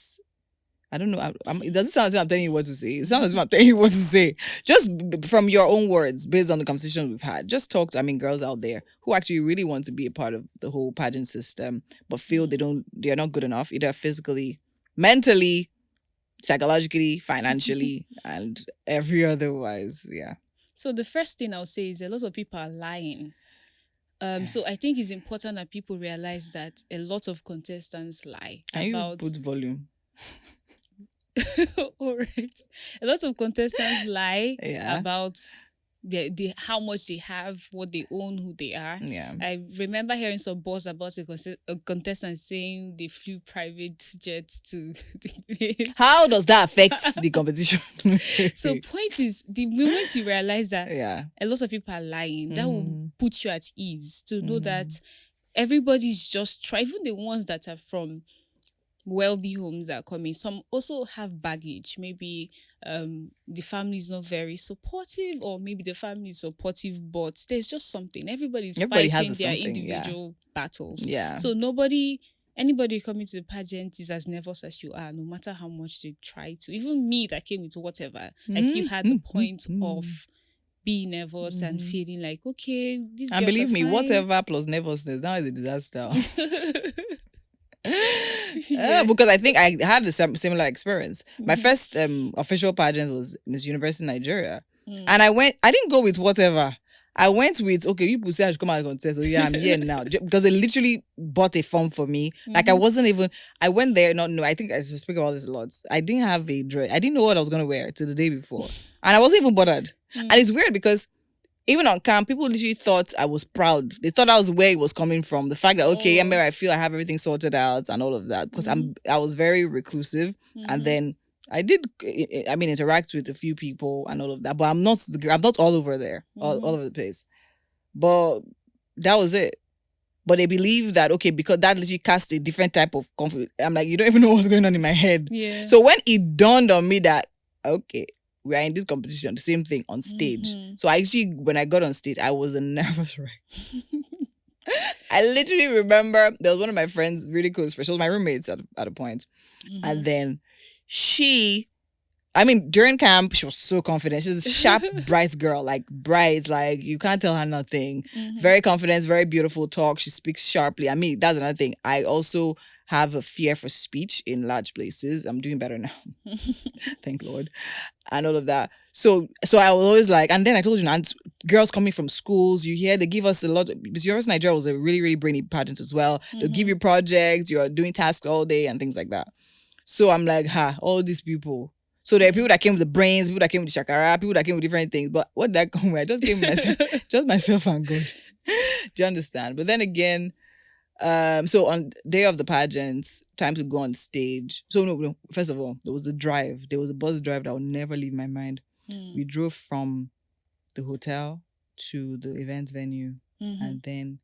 I don't know. It doesn't sound like I'm telling you what to say. It sounds like I'm telling you what to say. Just from your own words, based on the conversation we've had. Just talk to, girls out there who actually really want to be a part of the whole pageant system, but feel they're not good enough, either physically, mentally, psychologically, financially, and every otherwise. Yeah. So the first thing I'll say is a lot of people are lying. So I think it's important that people realize that a lot of contestants lie. Can you put volume? All right. A lot of contestants lie about how much they have, what they own, who they are. Yeah. I remember hearing some buzz about a contestant saying they flew private jets to the place. How does that affect the competition? So point is, the moment you realize that a lot of people are lying, that will put you at ease to know that everybody's just trying, even the ones that are from wealthy homes that are coming. Some also have baggage. Maybe the family is not very supportive, or maybe the family is supportive, but there's just something. Everybody fighting their individual battles. Yeah. So anybody coming to the pageant is as nervous as you are, no matter how much they try to. Even me that came into whatever, I still had the point of being nervous and feeling like, okay, this. And believe me, whatever plus nervousness, now is a disaster. Because I think I had a similar experience. My first official pageant was Miss Universe in Nigeria. And I didn't go with whatever. I went with, okay, people say I should come out and contest. So yeah, I'm here now. Because they literally bought a form for me. Like I wasn't even, I went there, I think I speak about this a lot. I didn't have a dress. I didn't know what I was going to wear till the day before. And I wasn't even bothered. And it's weird because even on camp, people literally thought I was proud. They thought that was where it was coming from. The fact that, okay, I feel I have everything sorted out and all of that. Because I was very reclusive. And then I did, interact with a few people and all of that, but I'm not all over there, all over the place. But that was it. But they believe that, okay, because that literally cast a different type of confidence. I'm like, you don't even know what's going on in my head. Yeah. So when it dawned on me that, okay, we are in this competition, the same thing on stage. So when I got on stage, I was a nervous wreck. I literally remember there was one of my friends, really close friends. She was my roommates at a point. And then during camp, she was so confident. She was a sharp, bright girl, like bright, like you can't tell her nothing. Very confident, very beautiful talk. She speaks sharply. That's another thing. I also have a fear for speech in large places. I'm doing better now. Thank Lord. And all of that. So I was always like, and then I told you, girls coming from schools, you hear they give us a lot. Because University of Nigeria was a really, really brainy pageant as well. They'll give you projects, you're doing tasks all day and things like that. So I'm like, all these people. So there are people that came with the brains, people that came with the shakara, people that came with different things. But what did I come with? I just came with myself and God. Do you understand? But then again, so on day of the pageants, time to go on stage. So no, first of all, there was a drive. There was a bus drive that will never leave my mind. We drove from the hotel to the event venue. And then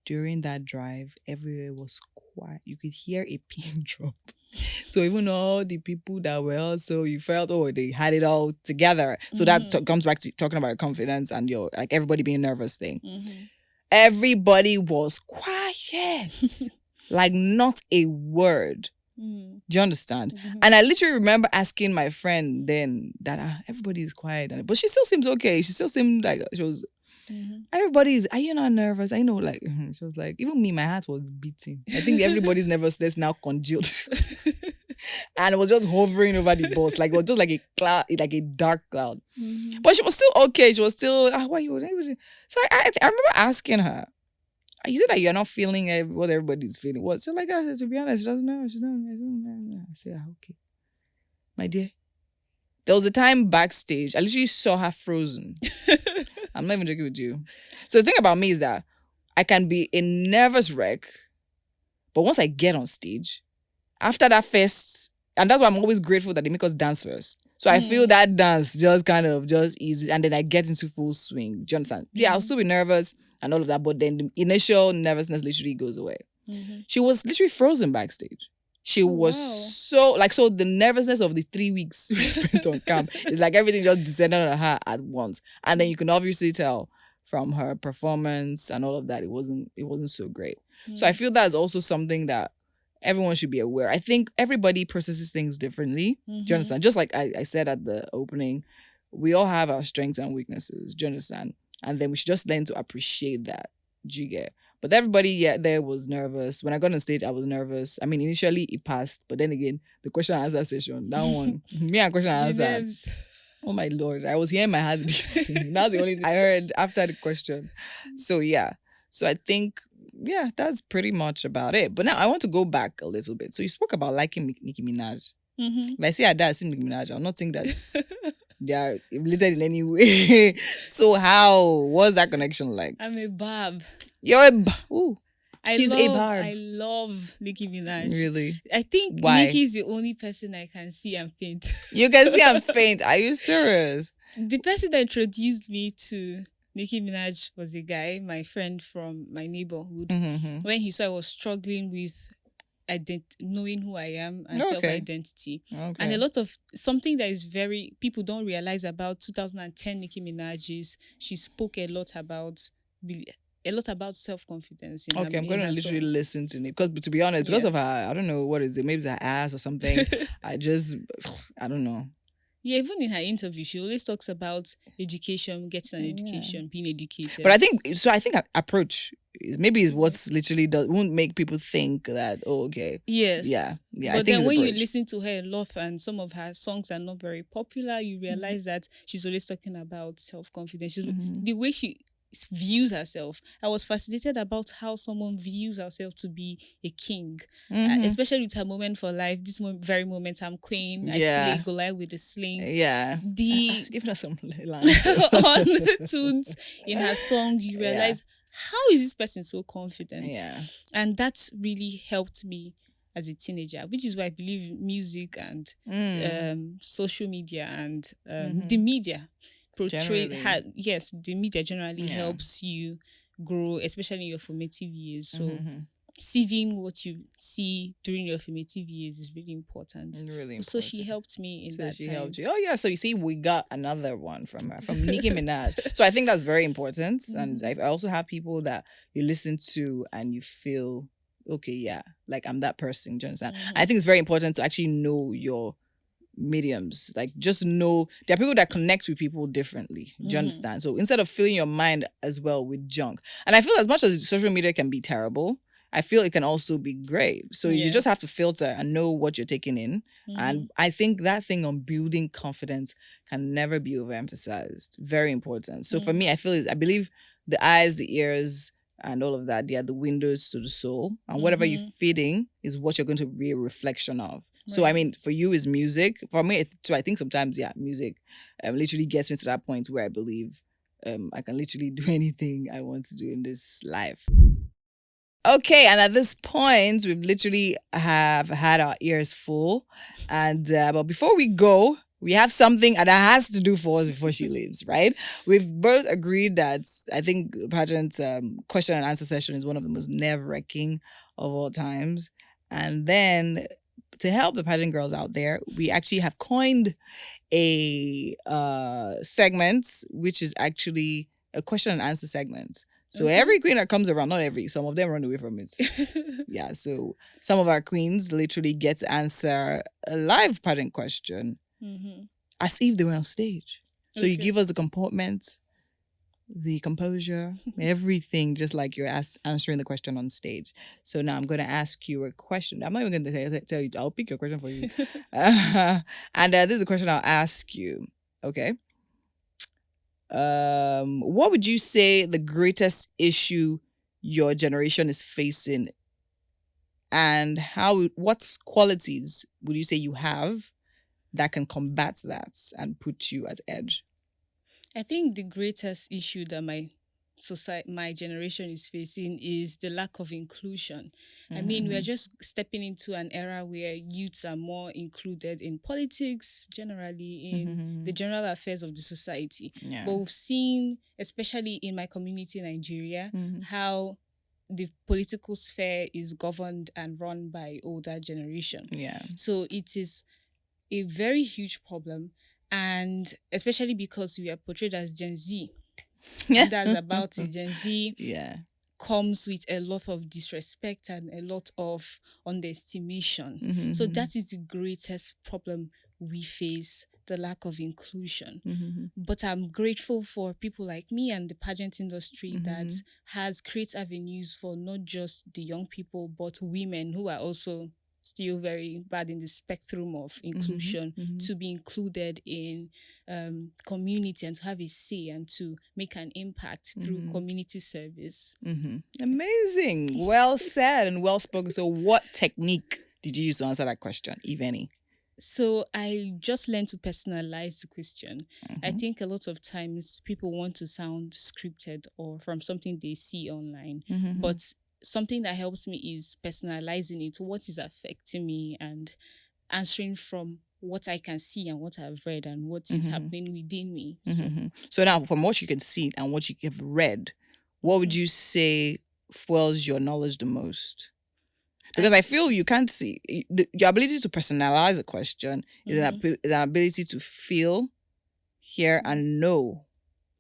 during that drive, everywhere was quiet. You could hear a pin drop. So even all the people that were also, you felt, they had it all together. So that comes back to talking about confidence and your, like, everybody being nervous thing. Everybody was quiet. Like not a word. Do you understand? And I literally remember asking my friend then that everybody is quiet. But she still seems okay. She still seemed like she was... are you not nervous? I know, like, she was like, even me, my heart was beating. I think everybody's nervousness now congealed. And it was just hovering over the bus. Like, it was just like a cloud, like a dark cloud. But she was still okay. She was still, why you? So I remember asking her, is it that you're not feeling what everybody's feeling? What? So like, to be honest, she doesn't know. She doesn't know. I said, okay. My dear, there was a time backstage, I literally saw her frozen. I'm not even joking with you. So the thing about me is that I can be a nervous wreck, but once I get on stage, after that first, and that's why I'm always grateful that they make us dance first. So I feel that dance just kind of just easy, and then I get into full swing. Do you understand? Yeah, I'll still be nervous and all of that, but then the initial nervousness literally goes away. She was literally frozen backstage. She was so the nervousness of the 3 weeks we spent on camp is like everything just descended on her at once. And then you can obviously tell from her performance and all of that, it wasn't so great. So I feel that's also something that everyone should be aware. I think everybody processes things differently. Do you understand? Just like I said at the opening, we all have our strengths and weaknesses. Do you understand? And then we should just learn to appreciate that. Do you get? But everybody there was nervous. When I got on stage, I was nervous. Initially it passed, but then again, the question and answer session, that one, me and question and answer. Oh my Lord, I was hearing my heart beating. That's the only thing I heard after the question. So yeah. So I think, yeah, that's pretty much about it. But now I want to go back a little bit. So you spoke about liking Nicki Minaj. If I say Ada Eme Agwu, I'm not saying that they are related in any way. So what's that connection like? I'm a barb. You're a barb. Ooh. She's a barb. I love Nicki Minaj. Really? I think Nicki is the only person I can see and faint. You can see and faint. Are you serious? The person that introduced me to Nicki Minaj was a guy, my friend from my neighborhood. When he saw I was struggling with knowing who I am and self-identity. And a lot of something that is people don't realize about 2010 Nicki Minaj is she spoke a lot about self-confidence. I'm going to literally listen to it because, to be honest, because of her, I don't know what is it. Maybe it's her ass or something. I don't know. Yeah, even in her interview, she always talks about education, getting an education, being educated. But I think approach is what's literally won't make people think that, okay. Yes. Yeah. But then when you listen to her a lot and some of her songs are not very popular, you realize that she's always talking about self-confidence. The way she views herself. I was fascinated about how someone views herself to be a king, especially with her moment for life. This very moment, I'm queen. I slay Goliath with a sling. Giving us some lines on the tunes in her song. You realize, how is this person so confident? And that really helped me as a teenager, which is why I believe music and social media and the media the media generally helps you grow, especially in your formative years. So receiving what you see during your formative years is really important. So she helped me in that time. Helped you. Oh yeah, so you see, we got another one from her, from Nicki Minaj. So I think that's very important. And I also have people that you listen to and you feel, okay, like I'm that person. Do you understand? I think it's very important to actually know your mediums. Like, just know there are people that connect with people differently. Do you understand? So instead of filling your mind as well with junk, and I feel as much as social media can be terrible, I feel it can also be great. So you just have to filter and know what you're taking in. And I think that thing on building confidence can never be overemphasized. Very important. So for me, I believe the eyes, the ears, and all of that, they are the windows to the soul. And whatever you're feeding is what you're going to be a reflection of. So, I mean, for you, is music. For me, I think sometimes, music literally gets me to that point where I believe I can literally do anything I want to do in this life. Okay, and at this point, we've literally have had our ears full. And but before we go, we have something Ada has to do for us before she leaves, right? We've both agreed that I think Pageant's question and answer session is one of the most nerve-wracking of all times. And then, to help the pageant girls out there, we actually have coined a segment, which is actually a question and answer segment. So every queen that comes around, not every, some of them run away from it. So some of our queens literally get to answer a live pageant question as if they were on stage. So you give us the comportment, the composure, everything, just like you're answering the question on stage. So now I'm going to ask you a question. I'm not even going to tell you. I'll pick your question for you. And this is a question I'll ask you. Okay. What would you say the greatest issue your generation is facing, and what qualities would you say you have that can combat that and put you at edge? I think the greatest issue that my generation is facing is the lack of inclusion. I mean, we're just stepping into an era where youths are more included in politics, generally in the general affairs of the society. But we've seen, especially in my community in Nigeria, how the political sphere is governed and run by older generation. So it is a very huge problem. And especially because we are portrayed as Gen Z. And that's about it. Gen Z comes with a lot of disrespect and a lot of underestimation. So that is the greatest problem we face, the lack of inclusion. But I'm grateful for people like me and the pageant industry that creates avenues for not just the young people, but women who are also still very bad in the spectrum of inclusion, to be included in community and to have a say and to make an impact through community service. Amazing. Well said and well spoken. So what technique did you use to answer that question, if any? So I just learned to personalize the question. I think a lot of times people want to sound scripted or from something they see online, but something that helps me is personalizing it, what is affecting me, and answering from what I can see and what I've read and what is happening within me. So now, from what you can see and what you have read, what would you say fuels your knowledge the most? Because I feel you can't see your ability to personalize a question is an ability to feel, hear, and know.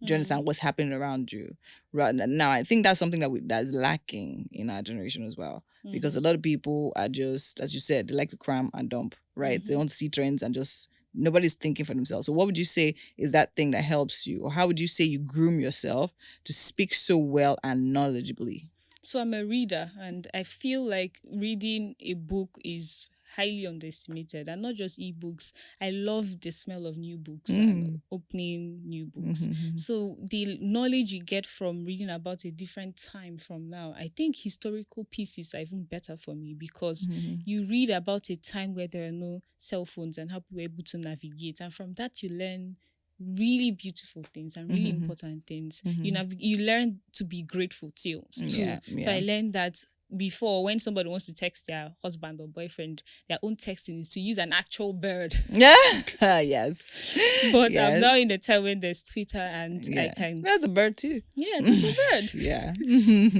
Do you understand what's happening around you? Right now, I think that's something that's lacking in our generation as well. Because a lot of people are just, as you said, they like to cram and dump, right? They want to see trends and just nobody's thinking for themselves. So what would you say is that thing that helps you? Or how would you say you groom yourself to speak so well and knowledgeably? So I'm a reader, and I feel like reading a book highly underestimated, and not just ebooks. I love the smell of new books and opening new books. So the knowledge you get from reading about a different time from now, I think historical pieces are even better for me, because you read about a time where there are no cell phones and how people were able to navigate, and from that you learn really beautiful things and really important things. You learn to be grateful too. So I learned that before, when somebody wants to text their husband or boyfriend, their own texting is to use an actual bird. Yes. But I'm now in the time when there's Twitter and I can... There's a bird too. Yeah, there's a bird. Yeah.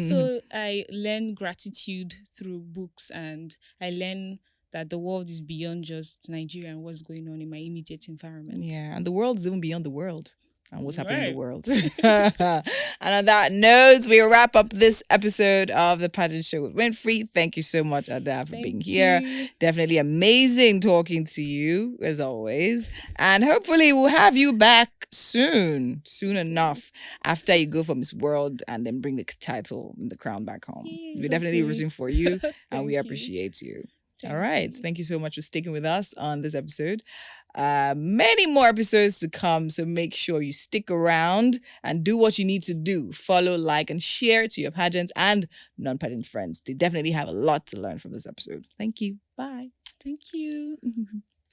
So I learn gratitude through books, and I learn that the world is beyond just Nigeria and what's going on in my immediate environment. Yeah, and the world is even beyond the world and what's happening in the world. And on that note, we wrap up this episode of the Pageant Show with Winfrey. Thank you so much, Ada, for being here. Definitely amazing talking to you, as always. And hopefully we'll have you back soon enough, after you go for Miss World and then bring the title and the crown back home. We're definitely rooting for you and we appreciate you. All right. Thank you so much for sticking with us on this episode. Many more episodes to come, so make sure you stick around and do what you need to do. Follow, like, and share to your pageants and non-pageant friends. They definitely have a lot to learn from this episode. Thank you. Bye. Thank you.